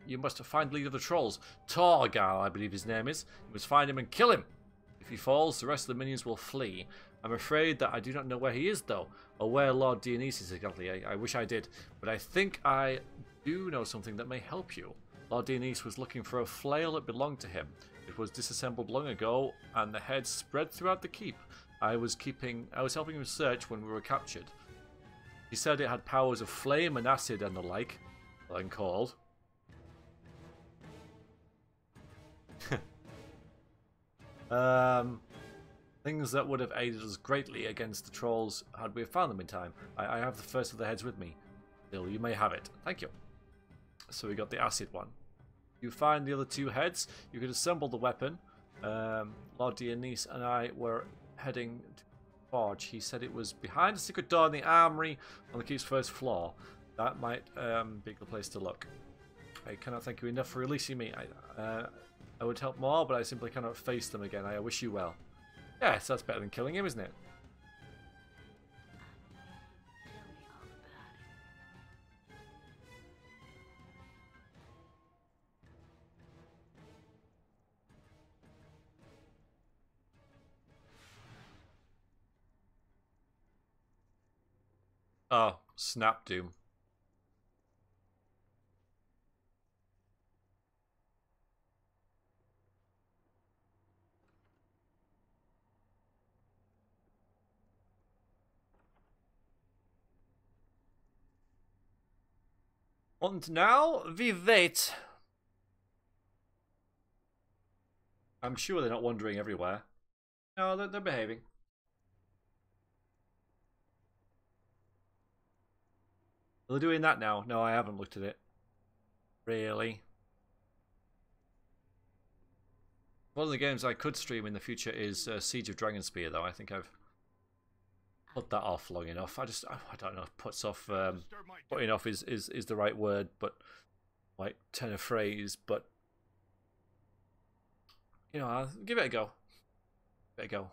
You must have found the leader of the trolls. Torgal, I believe his name is. You must find him and kill him. If he falls, the rest of the minions will flee. I'm afraid that I do not know where he is, though, or where Lord Dionysus is exactly. I wish I did, but I think I do know something that may help you. Lord Dionysus was looking for a flail that belonged to him. It was disassembled long ago, and the head spread throughout the keep. I was helping him search when we were captured. He said it had powers of flame and acid and the like. Then called. Things that would have aided us greatly against the trolls had we found them in time. I have the first of the heads with me. Still, you may have it. Thank you. So we got the acid one. You find the other 2 heads. You could assemble the weapon. Lord Dionys and I were heading to the forge. He said it was behind a secret door in the armory on the keep's first floor. That might be a good place to look. I cannot thank you enough for releasing me. I would help more, but I simply cannot face them again. I wish you well. Yes, that's better than killing him, isn't it? Tell me all about it. Oh, snap Doom. And now we wait. I'm sure they're not wandering everywhere. No, they're behaving. Are they doing that now? No, I haven't looked at it. Really? One of the games I could stream in the future is Siege of Dragonspear, though. I think I've put that off long enough. I don't know if puts off, putting off is the right word, but like turn of phrase, but you know, I'll give it a go. Give it a go.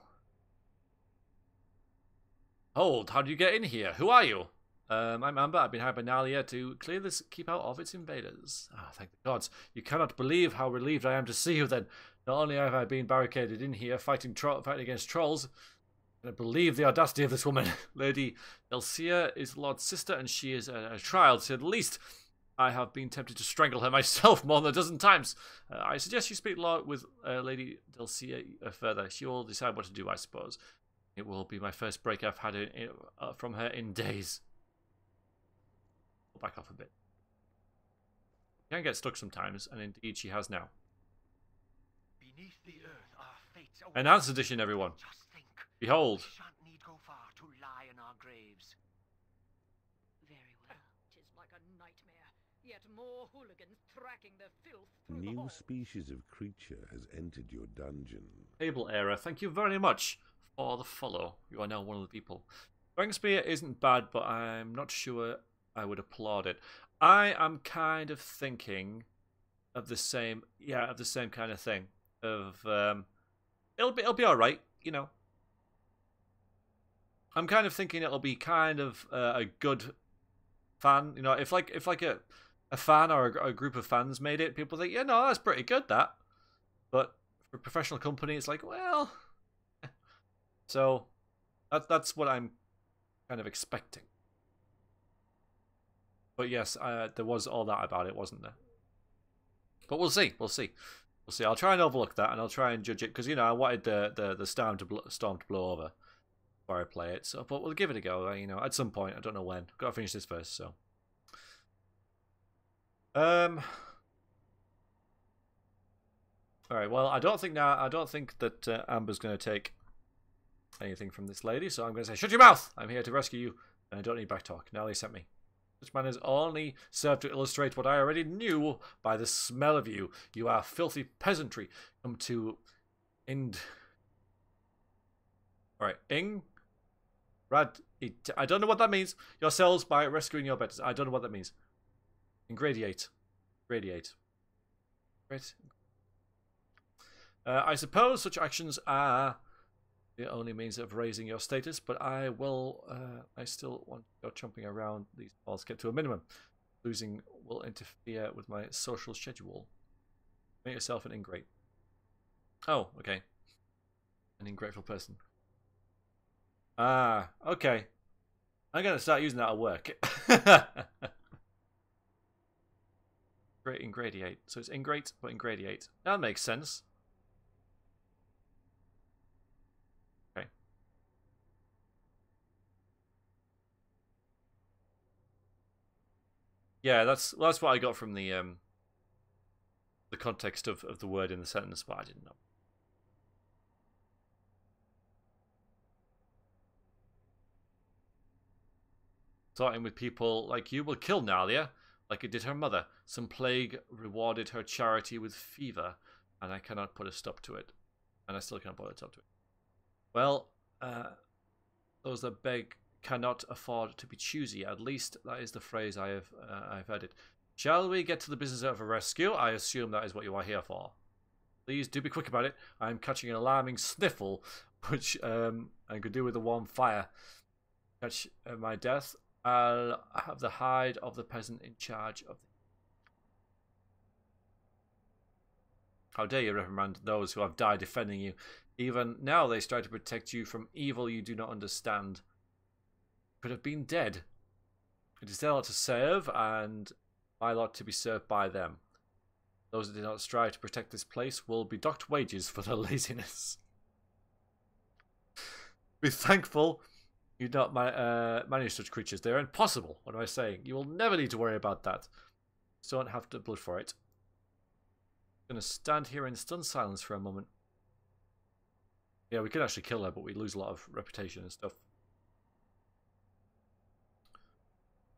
Hold, how do you get in here? Who are you? I'm Amber. I've been hired by Nalia to clear this keep out of its invaders. Ah, thank the gods. You cannot believe how relieved I am to see you then. Not only have I been barricaded in here fighting against trolls, I believe the audacity of this woman. Lady Elsia is Lord's sister, and she is a child, to say the least. I have been tempted to strangle her myself more than a dozen times. I suggest you speak with Lady Elsia further. She will decide what to do, I suppose. It will be my first break I've had from her in days. I'll back off a bit. She can get stuck sometimes, and indeed she has now. Beneath the earth, our fates await. Enhanced edition, everyone. Just think. Behold. We shan't need go far to lie in our graves. Very well. Tis like a nightmare. Yet more hooligans tracking the filth through the New halls. species of creature has entered your dungeon. Table Era, thank you very much for the follow. You are now one of the people. Dragonspear isn't bad, but I'm not sure I would applaud it. I am kind of thinking of the same, of the same kind of thing. Of it'll be all right, you know. I'm kind of thinking it'll be kind of a good fan, you know. If like a fan or a group of fans made it, people think, yeah, no, that's pretty good, that. But for a professional company, it's like, well, so that's what I'm kind of expecting. But yes, there was all that about it, wasn't there? But we'll see. We'll see. We'll see. I'll try and overlook that, and I'll try and judge it because, you know, I wanted the storm to blow over before I play it. So, but we'll give it a go. You know, at some point. I don't know when. Got to finish this first. So, all right. Well, I don't think that Amber's going to take anything from this lady. So I'm going to say, shut your mouth. I'm here to rescue you, and I don't need back talk. Now they sent me. Such manners only serve to illustrate what I already knew by the smell of you. You are filthy peasantry. Come to Alright, I don't know what that means. Yourselves by rescuing your betters. I don't know what that means. Ingradiate. Radiate. Right. I suppose such actions are the only means of raising your status, but I still want to go chomping around these walls, get to a minimum. Losing will interfere with my social schedule. Make yourself an ingrate. Oh, okay. An ingrateful person. Ah, okay. I'm going to start using that at work. Great ingradiate. So it's ingrate, but ingradiate. That makes sense. Yeah, that's what I got from the context of the word in the sentence, but I didn't know. Starting with people like you will kill Nalia, like it did her mother. Some plague rewarded her charity with fever, and I cannot put a stop to it. And I still cannot put a stop to it. Well, those that beg cannot afford to be choosy. At least that is the phrase I've heard it. Shall we get to the business of a rescue? I assume that is what you are here for. Please do be quick about it. I am catching an alarming sniffle, which I could do with a warm fire. Catch my death. I'll have the hide of the peasant in charge of the... How dare you reprimand those who have died defending you. Even now they strive to protect you from evil you do not understand. Could have been dead. It is their lot to serve, and my lot to be served by them. Those that do not strive to protect this place will be docked wages for their laziness. Be thankful you do not manage such creatures. They are impossible. What am I saying? You will never need to worry about that. You don't have the blood for it. I'm going to stand here in stunned silence for a moment. Yeah, we could actually kill her, but we lose a lot of reputation and stuff.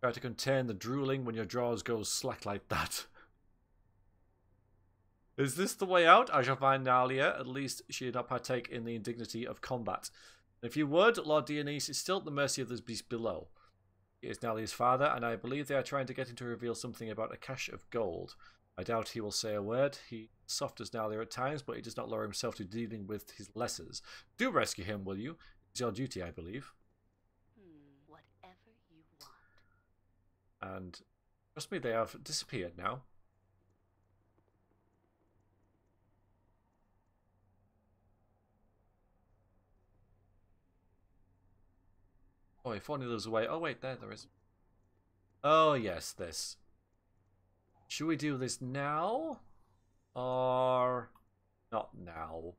Try to contain the drooling when your jaws go slack like that. Is this the way out? I shall find Nalia. At least she did not partake in the indignity of combat. If you would, Lord Dionys is still at the mercy of the beast below. He is Nalia's father, and I believe they are trying to get him to reveal something about a cache of gold. I doubt he will say a word. He is soft as Nalia at times, but he does not lower himself to dealing with his lessers. Do rescue him, will you? It's your duty, I believe. Whatever you want. And trust me, they have disappeared now. Oh, if only there was a way. Oh, wait, there is. Oh, yes, this. Should we do this now? Or not now?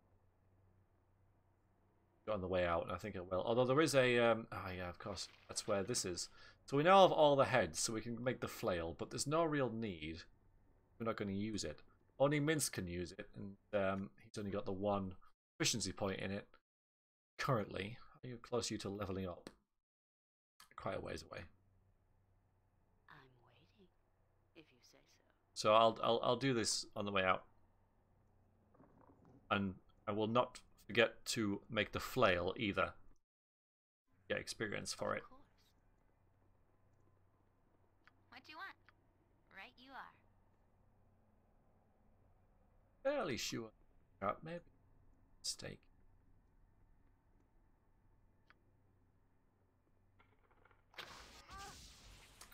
Go on the way out, and I think it will. Although there is a... oh, yeah, of course. That's where this is. So we now have all the heads, so we can make the flail. But there's no real need. We're not going to use it. Only Mince can use it. And he's only got the one efficiency point in it. Currently. How close are you to leveling up? Quite a ways away. I'm waiting, if you say so. So I'll do this on the way out, and I will not forget to make the flail either. Get experience for it. Of course. What do you want? Right you are. Fairly sure. Maybe mistake.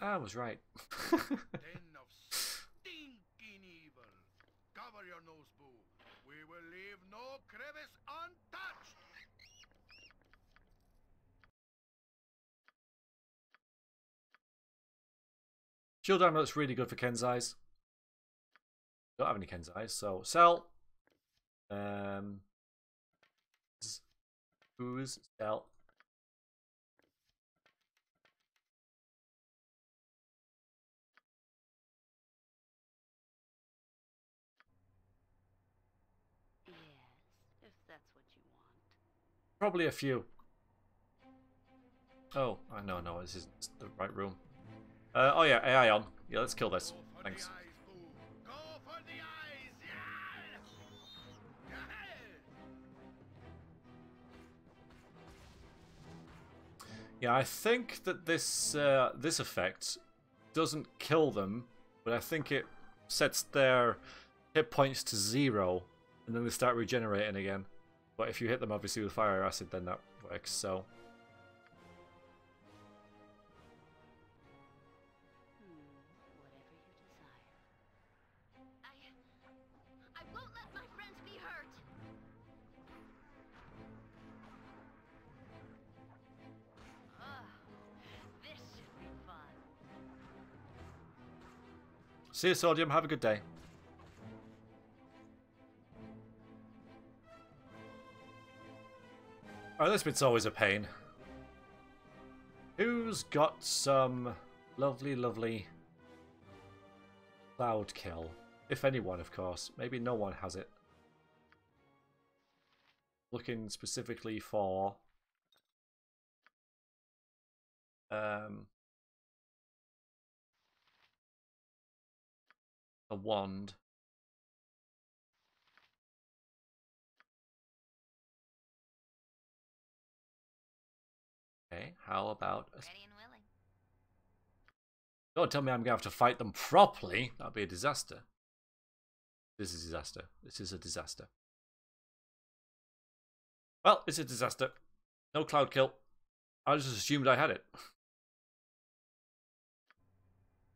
I was right. Den of stinking evil. Cover your nose, boo. We will leave no crevice untouched. Shield amulet's really good for Kenzai's. Don't have any Kenzai's, so sell. Who's sell? Yes, if that's what you want. Probably a few. Oh, no, this isn't the right room. Oh yeah, AI on. Yeah, let's kill this. Thanks. Go for the eyes, yeah. Yeah, I think that this this effect doesn't kill them, but I think it sets their hit points to 0, and then they start regenerating again. But if you hit them obviously with fire or acid, then that works. So Whatever you desire. I won't let my friends be hurt. This should be fun. see you, Sodium. Have a good day. Oh, this bit's always a pain. Who's got some lovely cloud kill? If anyone, of course. Maybe no one has it. Looking specifically for a wand. Okay, how about a... Ready and willing. Don't tell me I'm going to have to fight them properly. That'd be a disaster. This is a disaster. This is a disaster. Well, it's a disaster. No cloud kill. I just assumed I had it.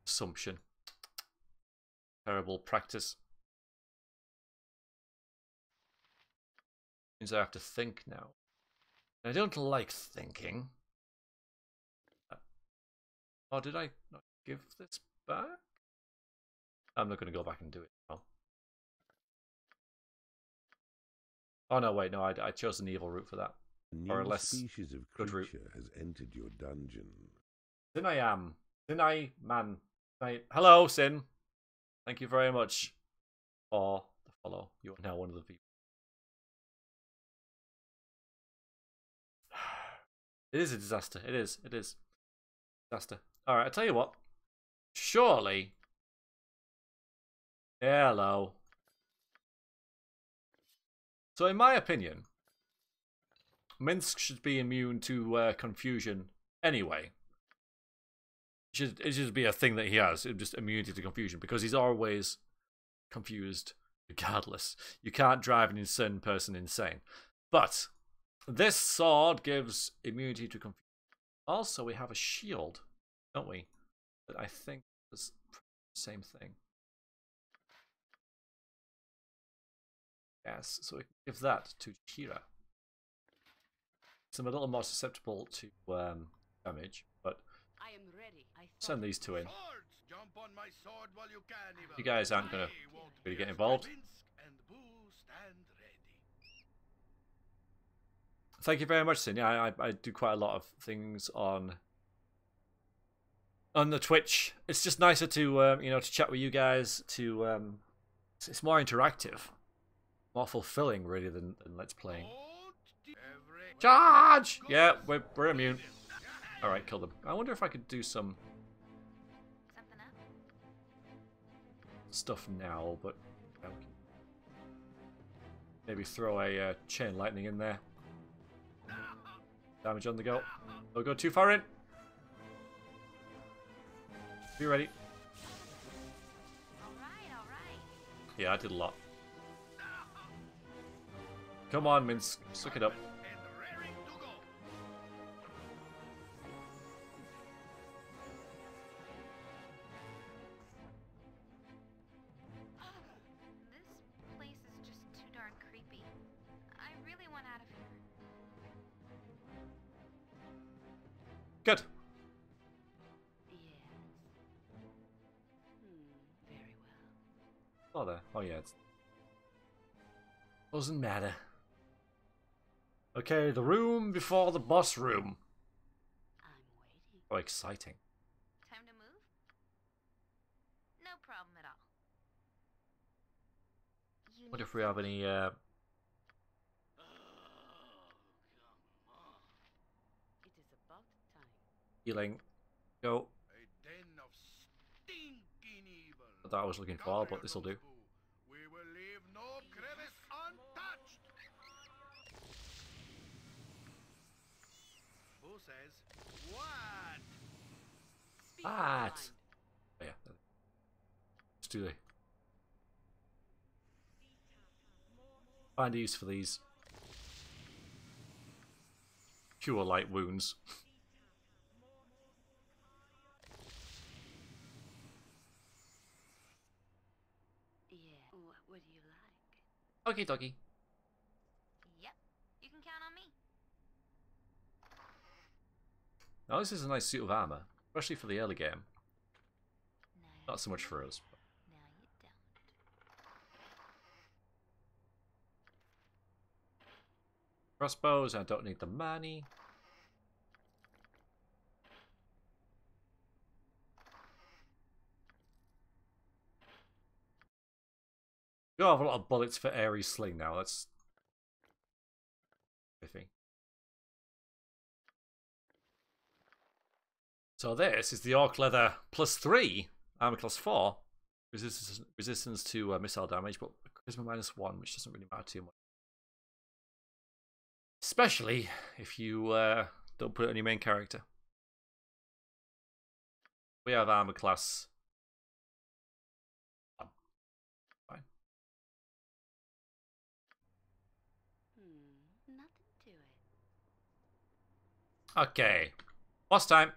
Assumption. Terrible practice. Means I have to think now. I don't like thinking. Oh, did I not give this back? I'm not going to go back and do it now. Oh no, wait, no, I chose an evil route for that. A new Or a less species of good route. creature has entered your dungeon. Sin I am. Sin I man. Hello, Sin. Thank you very much for the follow. You are now one of the people. It is a disaster. It is. It is. Disaster. Alright, I tell you what. Surely. Hello. So in my opinion, Minsk should be immune to confusion anyway. It should be a thing that he has, just immunity to confusion, because he's always confused regardless. You can't drive an insane person insane. But this sword gives immunity to confusion. Also, we have a shield, don't we? That I think is the same thing. Yes, so we can give that to Kira. So I'm a little more susceptible to damage, but I am ready. send these two in. Swords, jump on my sword while you can, Eva. You guys aren't going to I won't really be get as involved. Minsk and Boo stand ready. Thank you very much, Sin. Yeah, I do quite a lot of things on the Twitch. It's just nicer to you know, to chat with you guys. To it's more interactive, more fulfilling, really, than Let's Playing. Charge! Yeah, we're immune. All right, kill them. I wonder if I could do some Something up? stuff now, but maybe throw a chain lightning in there. Damage on the go. Don't go too far in. Be ready. All right. Yeah, I did a lot. Come on, Minsk. Suck it up. And raring to go. This place is just too darn creepy. I really want out of here. Good. Yes. Very well. Oh, there. Oh, yeah. It doesn't matter. Okay, the room before the boss room. I'm waiting. Oh, exciting. Time to move? No problem at all. You What need if we have any Oh, come on. It is about time. healing? Go. A den of stinking evil. Not that I was looking for, but this'll do. We will leave no crevice untouched. Who says what? Speak What? your mind. Oh, yeah. Let's do it. Find a use for these. Cure light wounds. Yeah. What would you like? Okie dokie. Yep, you can count on me. Now this is a nice suit of armor, especially for the early game. Now you Not so much for us. Now you don't. Crossbows, I don't need the money. We don't have a lot of bullets for Ares Sling now, that's iffy. So this is the Orc Leather +3, armor class 4. resistance to missile damage, but charisma -1, which doesn't really matter too much. Especially if you don't put it on your main character. We have armor class 1. Fine. Nothing to it. Okay. Boss time.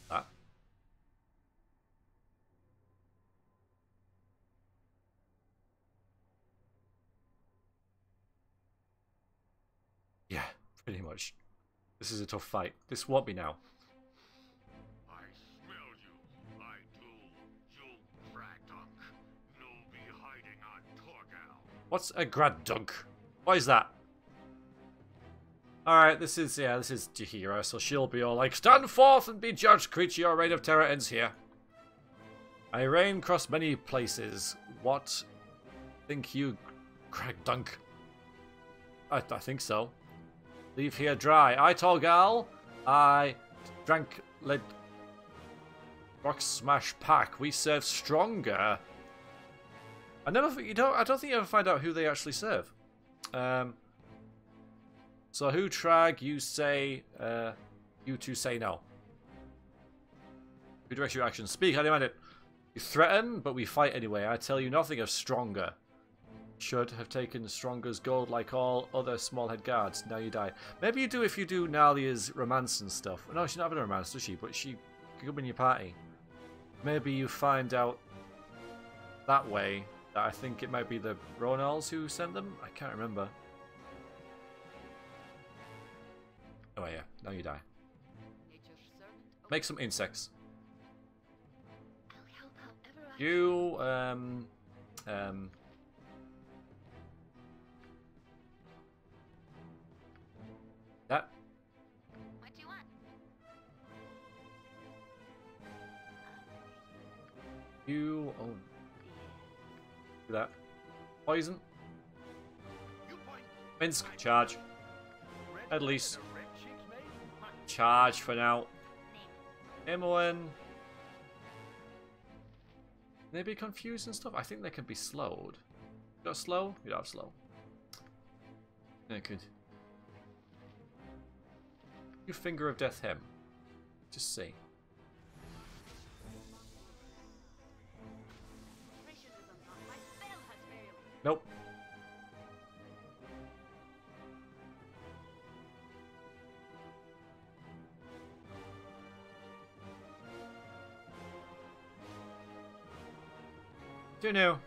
That. Yeah, pretty much. This is a tough fight. This won't be now. I smell you. I do. You frag-dunk. No be hiding on Torgal. What's a grad dunk? What is that? Alright, this is Jahira, so she'll be all like, stand forth and be judged, creature, your reign of terror ends here. I reign across many places. What think you, Greg Dunk? I think so. Leave here dry. I, Torgal, I drank lead rock smash pack. We serve stronger. I don't think you ever find out who they actually serve. So who Trag, you say, you two say no. Who directs your actions? Speak, I demand it. You threaten, but we fight anyway. I tell you nothing of Stronger. Should have taken Stronger's gold like all other small-head guards. Now you die. Maybe you do if you do Nalia's romance and stuff. No, she's not having a romance, does she? But she could come in your party. Maybe you find out that way that I think it might be the Ronals who sent them. I can't remember. Oh yeah, now you die. Make some insects. I'll help however I You, that. What do you want? You, oh, do that. Poison. You point. Minsk, charge. At least. The red cheeks, mate? Charge for now. Imoen. They be confused and stuff? I think they can be slowed. You got slow? You don't have slow. Yeah, good. You finger of death him. Just see. Nope. Too new.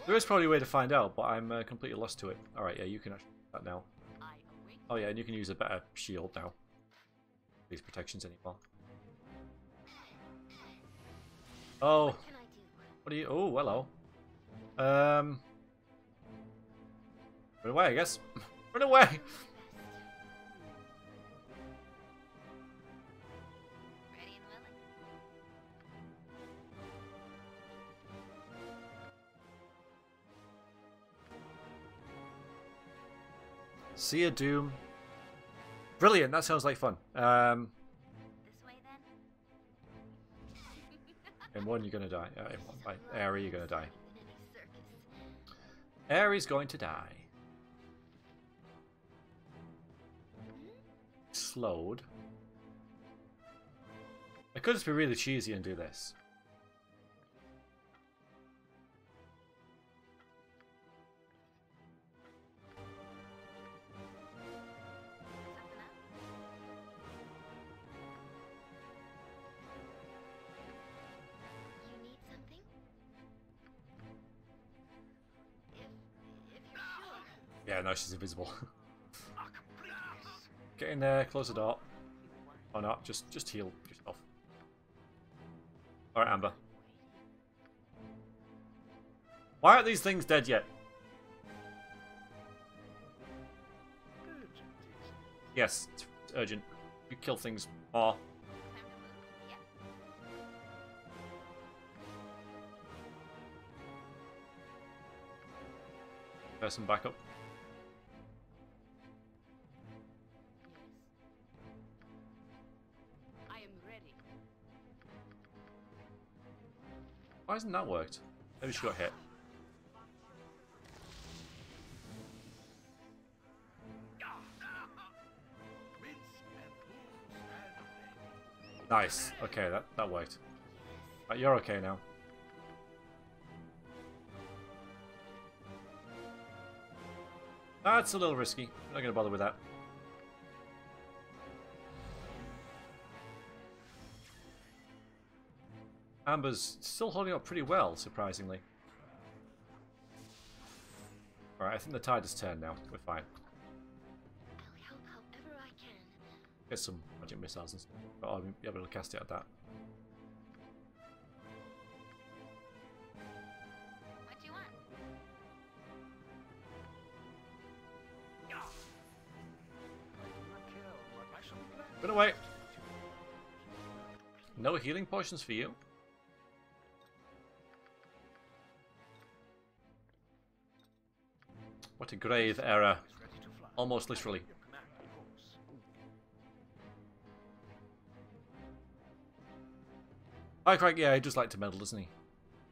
There is probably a way to find out, but I'm completely lost to it. Alright, yeah, you can actually do that now. Oh yeah, and you can use a better shield now. These protections anymore. Oh. What are you? Oh, hello. Run away, I guess. Run away! Ready and willing. See a Doom. Brilliant, that sounds like fun. This way then? In one, you're gonna die. In one, right. Aerie, you're gonna die. In any circus. Aerie's going to die. Slowed. I could just be really cheesy and do this. Something up? You need something? If you're sure. Yeah, no, she's invisible. Get in there, close the door. Or not, just heal yourself. Alright, Amber. Why aren't these things dead yet? Yes, it's urgent. You kill things more. Time to move? Yep. Person back up. Why hasn't that worked? Maybe she got hit. Nice. Okay, that worked. Right, you're okay now. That's a little risky. I'm not going to bother with that. Amber's still holding up pretty well, surprisingly. Alright, I think the tide has turned now. We're fine. I'll help however I can. Get some magic missiles and stuff. But I'll be able to cast it at that. What do you want? Run away! No healing potions for you. What a grave error. Almost literally. Hi, Craig. Yeah, he does like to meddle, doesn't he?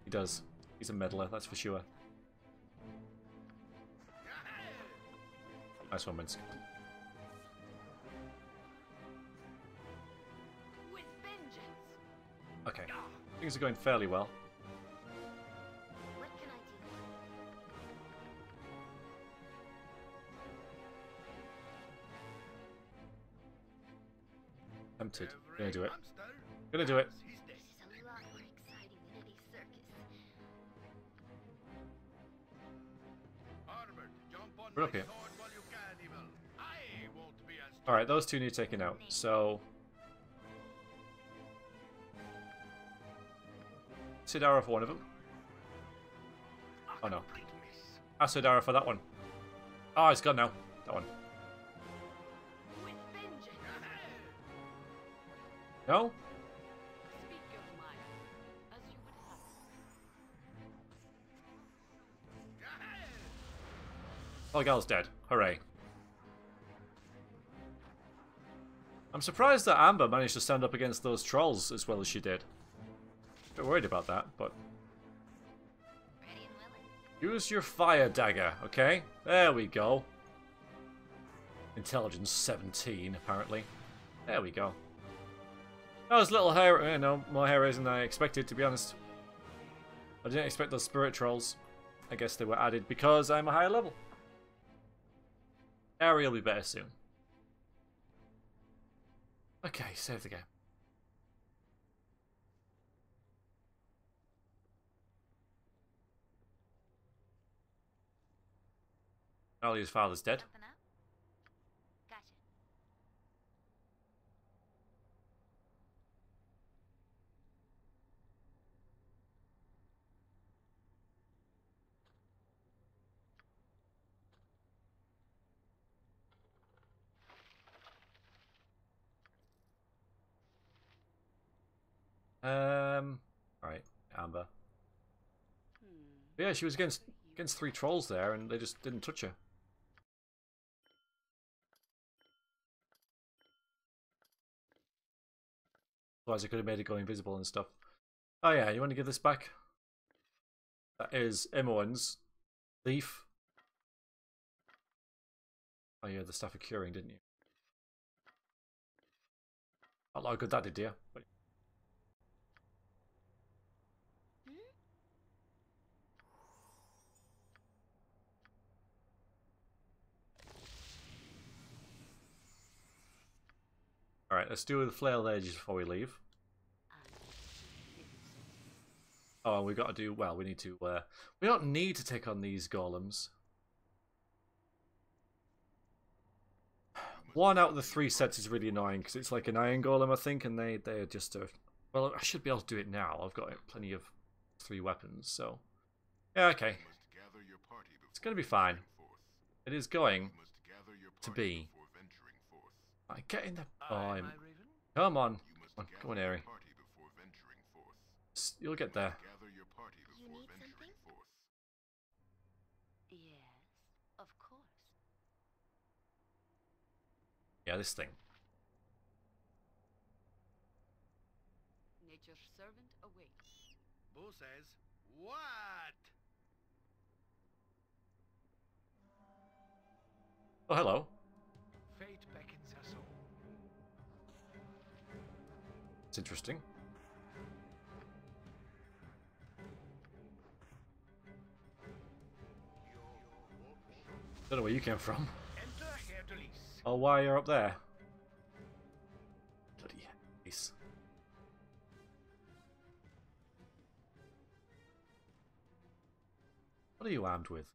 He does. He's a meddler, that's for sure. Nice one, Minsk. With vengeance. Okay. Things are going fairly well. What can I do? Tempted. Gonna do it. Gonna do it. This is a lot more exciting than any circus. We're up here. Alright, those two need taken out. So... Acid arrow for one of them. Oh no. Acid arrow for that one. Oh, it's gone now. That one. With vengeance. No? Speak your mind, as you would have. Oh, Gal's dead. Hooray. I'm surprised that Amber managed to stand up against those trolls as well as she did. A bit worried about that, but... Ready and willing. Use your fire dagger, okay? There we go. Intelligence 17, apparently. There we go. That was little hair, more hair than I expected, to be honest. I didn't expect those spirit trolls. I guess they were added because I'm a higher level. Harry will be better soon. Okay, save the game. Ali's father's dead. Something up? Gotcha. Alright, Amber. But yeah, she was against 3 trolls there, and they just didn't touch her. Otherwise, I could have made it go invisible and stuff. Oh yeah, you want to give this back? That is Imoen's Thief. Oh yeah, the Staff of Curing, didn't you? A lot of good that did, dear. But... Alright, let's do the flailed edges before we leave. Oh, we got to do... Well, we need to... we don't need to take on these golems. 1 out of the 3 sets is really annoying, because it's like an iron golem, I think, and they are just a... Well, I should be able to do it now. I've got plenty of 3 weapons, so... Yeah, okay. It's going to be fine. It is going to be... Right, get in the... Oh, come on. Come on, Aerie. You'll get there. You need something? Yes, of course. Yeah, this thing. Nature's servant awaits. Who says what? Oh, hello. Fate beckons us all. It's interesting. Don't know where you came from. Enter Herr Delis. Oh, why you're up there? Bloody ace. What are you armed with?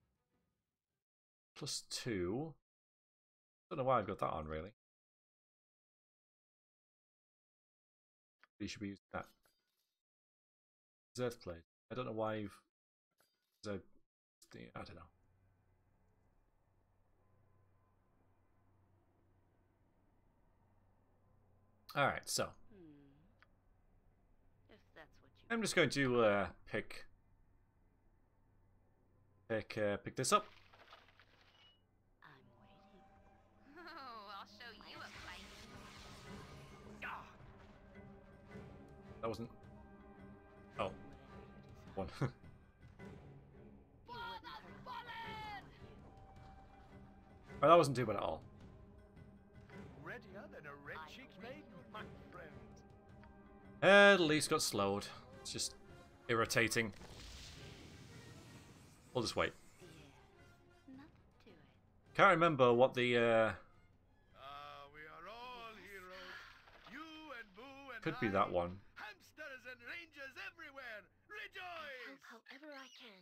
+2. Don't know why I've got that on, really. You should be using that. Earth plate. I don't know why you've... I don't know. Alright, so. If that's what you I'm just going to pick this up. I'm waiting. Oh, I'll show you a fight. That wasn't... Oh, one. Oh, that wasn't too bad at all. Readier than a red-cheeked maiden, my friend. At least got slowed. It's just irritating. We'll just wait. Yeah, nothing to it. Can't remember what the We are all heroes. You and Boo and could be I, that one. hamsters and rangers everywhere. Rejoice! Help however I can.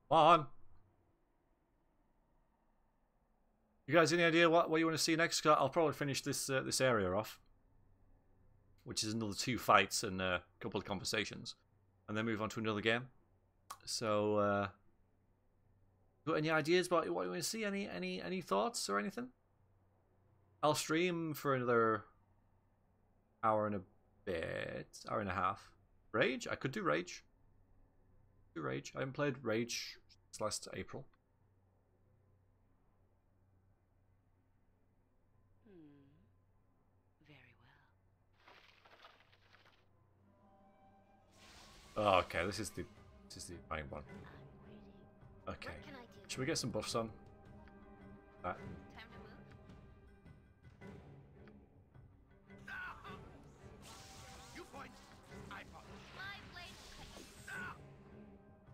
Come on. You guys any idea what you want to see next? 'Cause I'll probably finish this this area off, which is another 2 fights and a couple of conversations, and then move on to another game. So, got any ideas about what you want to see? Any thoughts or anything? I'll stream for another hour and a bit, hour and a half. Rage? I could do Rage. Rage. I haven't played Rage since last April. Very well. Oh, okay, this is the main one. I'm waiting. Okay. What can I do? Should we get some buffs on? That. Time to move? You point, I punch. My blade cut.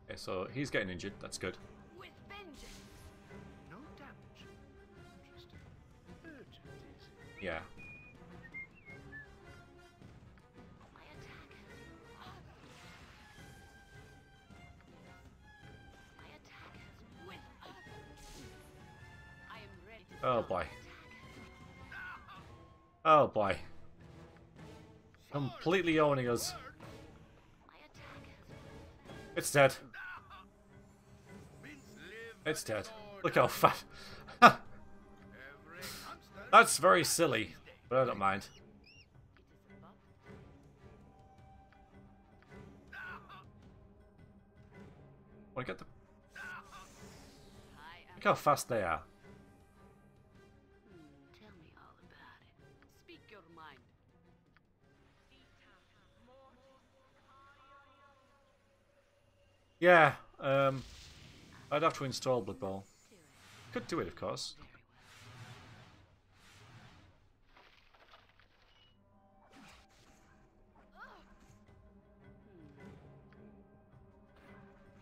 Okay, so he's getting injured. That's good. With vengeance. No damage. Interesting. Urgent, is it? Yeah. My attack has... My attack has... With I am ready to Oh die. boy. Oh boy. Completely owning us. My attack has... It's dead. Means live It's by the dead. sword. Look how fat. Every hamster That's very silly, but I don't mind. It is above. Want to get the... I am. Look how fast they are. Tell me all about it. Speak your mind. Yeah. I'd have to install Blood Bowl. Could do it, of course. Very well.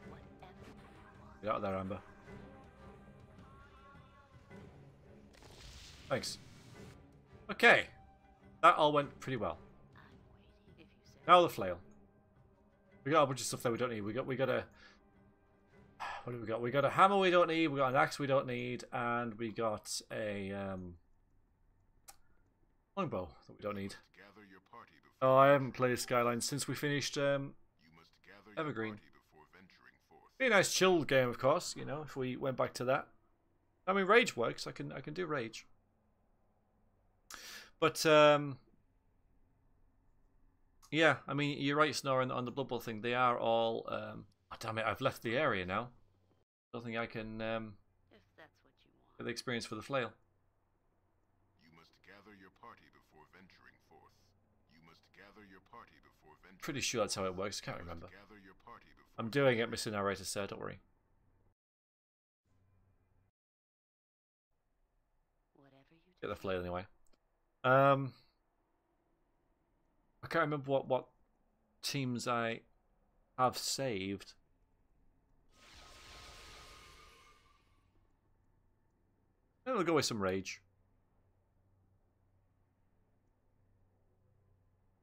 Whatever you want. Get out of there, Amber. Thanks. Okay. That all went pretty well. I'm waiting if you say... Now the flail. We got a bunch of stuff that we don't need. We got a... What do we got? We got a hammer we don't need. We got an axe we don't need, and we got a longbow that we don't need. Gather your party before Oh, I haven't played Skyline since we finished you must gather your Evergreen. party before venturing forth. Be a nice chilled game, of course. You know, if we went back to that. I mean, Rage works. I can do Rage. But Yeah, I mean, you're right, Snore, on the Blood Bowl thing. They are all... oh, damn it, I've left the area now. Don't think I can If that's what you want. get the experience for the flail. You must gather your party before venturing forth. You must gather your party before venturing. Pretty sure that's how it works. Can't remember. Gather your party before. I'm doing it, Mr. Narrator said. Don't worry. Whatever you Get do. the flail anyway. I can't remember what teams I have saved. I'm gonna go with some rage.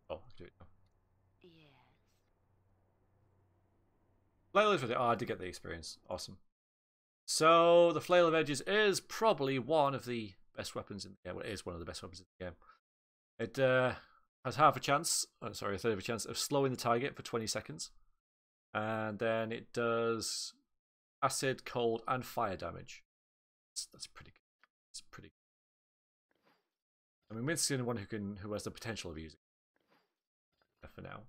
Oh, I'll do it now. Yes. Flail is with it. Oh, I did get the experience. Awesome. So the Flail of Edges is probably one of the best weapons in the game. Well, it is one of the best weapons in the game. It has half a chance, a third of a chance of slowing the target for 20 seconds. And then it does acid, cold, and fire damage. That's pretty good. It's pretty good. I mean, Minsk's the only one who has the potential of using it for now.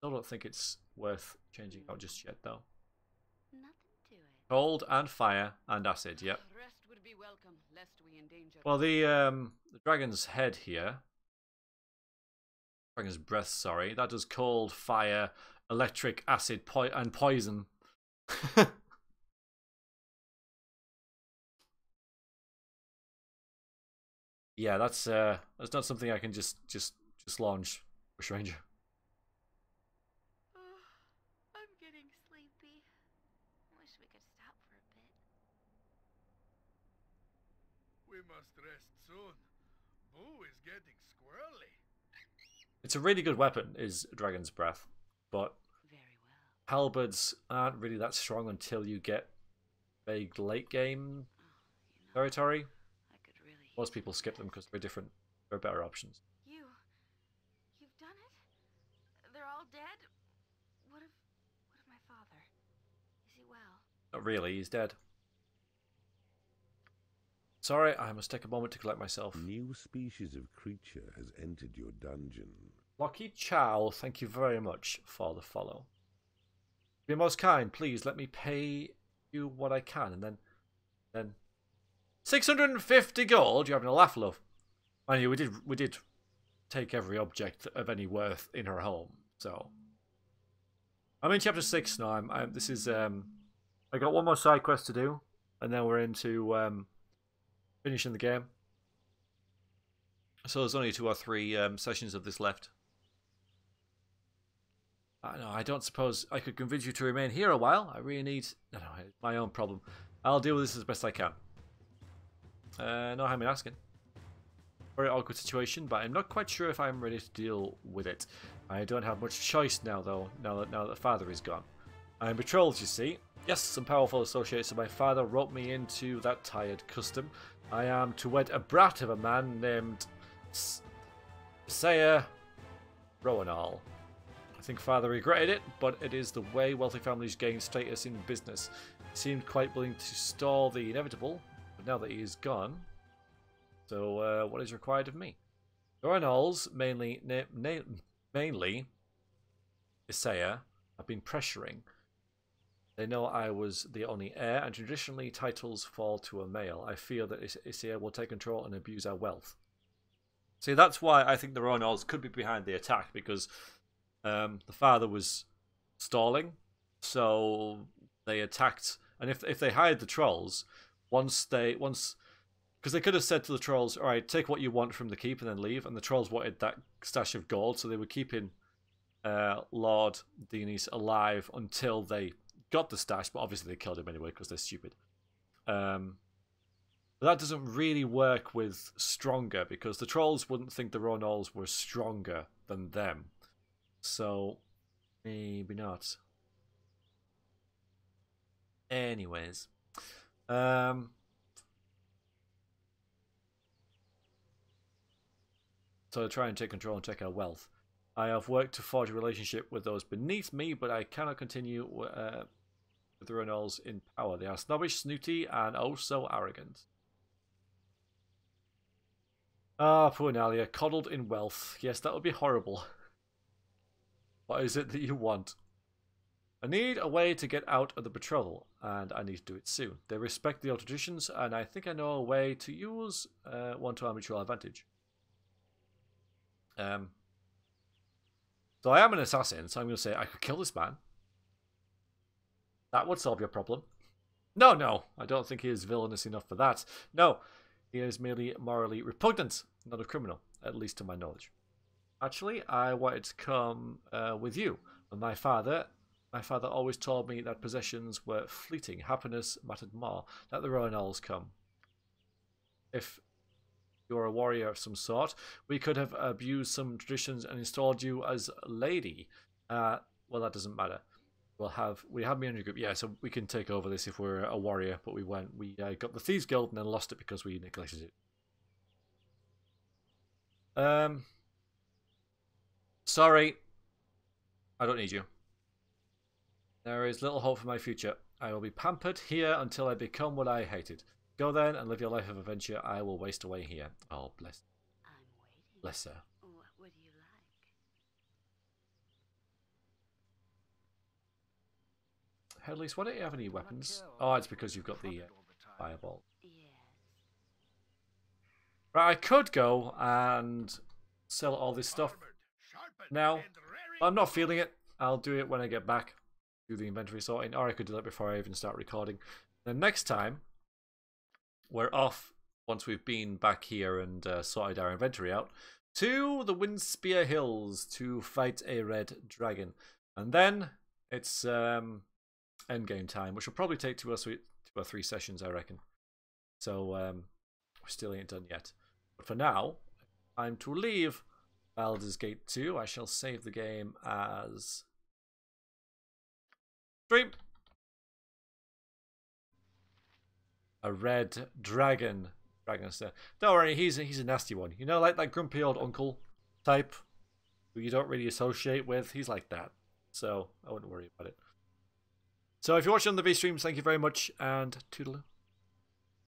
I don't think it's worth changing out just yet, though. Nothing to it. Cold and fire and acid, yep. Rest would be welcome, lest we endanger. Well, the dragon's head here, dragon's breath, sorry, that does cold, fire, electric, acid, and poison. Yeah, that's not something I can just launch Bush Ranger. I'm getting sleepy. Wish we could stop for a bit. We must rest soon. Boo is getting squirrely. It's a really good weapon, is Dragon's Breath, but Very well. halberds aren't really that strong until you get big late game territory. I could really. Most people skip them because they're different. They're better options. You've done it? They're all dead? What of my father? Is he well? Not really, he's dead. Sorry, I must take a moment to collect myself. New species of creature has entered your dungeon. Lucky Chow, thank you very much for the follow. Be most kind, please let me pay you what I can, and then 650 gold. You're having a laugh, love. I knew we did take every object of any worth in her home. So I'm in chapter 6 now. This is I got one more side quest to do, and then we're into finishing the game. So there's only 2 or 3 sessions of this left. I don't suppose I could convince you to remain here a while. I really need... No, it's my own problem. I'll deal with this as best I can. No harm in asking. Very awkward situation, but I'm not quite sure if I'm ready to deal with it. I don't have much choice now, though, now that father is gone. I'm betrothed, you see. Yes, some powerful associates of my father wrote me into that tired custom. I am to wed a brat of a man named Saya Rowanall. I think father regretted it, but it is the way wealthy families gain status in business. He seemed quite willing to stall the inevitable, but now that he is gone, so what is required of me? Rowanalls, mainly Isaiah, have been pressuring. They know I was the only heir, and traditionally titles fall to a male. I fear that Isaiah will take control and abuse our wealth. See, that's why I think the Rowanalls could be behind the attack, because the father was stalling, so they attacked. And if they hired the trolls, because they could have said to the trolls, all right, take what you want from the keep and then leave, and the trolls wanted that stash of gold, so they were keeping Lord Denis alive until they got the stash, but obviously they killed him anyway because they're stupid. But that doesn't really work with stronger, because the trolls wouldn't think the Rowanalls were stronger than them. So, maybe not. Anyways. So try and take control and take our wealth. I have worked to forge a relationship with those beneath me, but I cannot continue with the Rowanalls in power. They are snobbish, snooty, and oh so arrogant. Ah, poor Nalia, coddled in wealth. Yes, that would be horrible. What is it that you want? I need a way to get out of the betrothal, and I need to do it soon. They respect the old traditions, and I think I know a way to use one to our mutual advantage. So I am an assassin, so I'm going to say I could kill this man. That would solve your problem. No, I don't think he is villainous enough for that. No, he is merely morally repugnant, not a criminal, at least to my knowledge. Actually, I wanted to come with you. And my father always told me that possessions were fleeting, happiness mattered more. Let the Royals come. If you're a warrior of some sort, we could have abused some traditions and installed you as a lady. Well, that doesn't matter. We have me in your group, yeah. So we can take over this if we're a warrior. But we got the Thieves Guild and then lost it because we neglected it. Sorry, I don't need you. There is little hope for my future. I will be pampered here until I become what I hated. Go then and live your life of adventure. I will waste away here. Oh, bless. I'm waiting. Bless her. What would you like? Headleys, why don't you have any weapons? Oh, it's because you've got the fireball. Yes. Right, I could go and sell all this stuff now. But I'm not feeling it. I'll do it when I get back. Do the inventory sorting. Or I could do that before I even start recording. Then next time, we're off, once we've been back here and sorted our inventory out, to the Windspear Hills to fight a red dragon. And then it's endgame time, which will probably take 2 or 3 sessions, I reckon. So we still ain't done yet. But for now, time to leave Baldur's Gate 2. I shall save the game as stream. A red dragon. Don't worry, he's a nasty one. You know, like that grumpy old uncle type who you don't really associate with. He's like that. So I wouldn't worry about it. So if you're watching on the V streams, thank you very much, and toodaloo.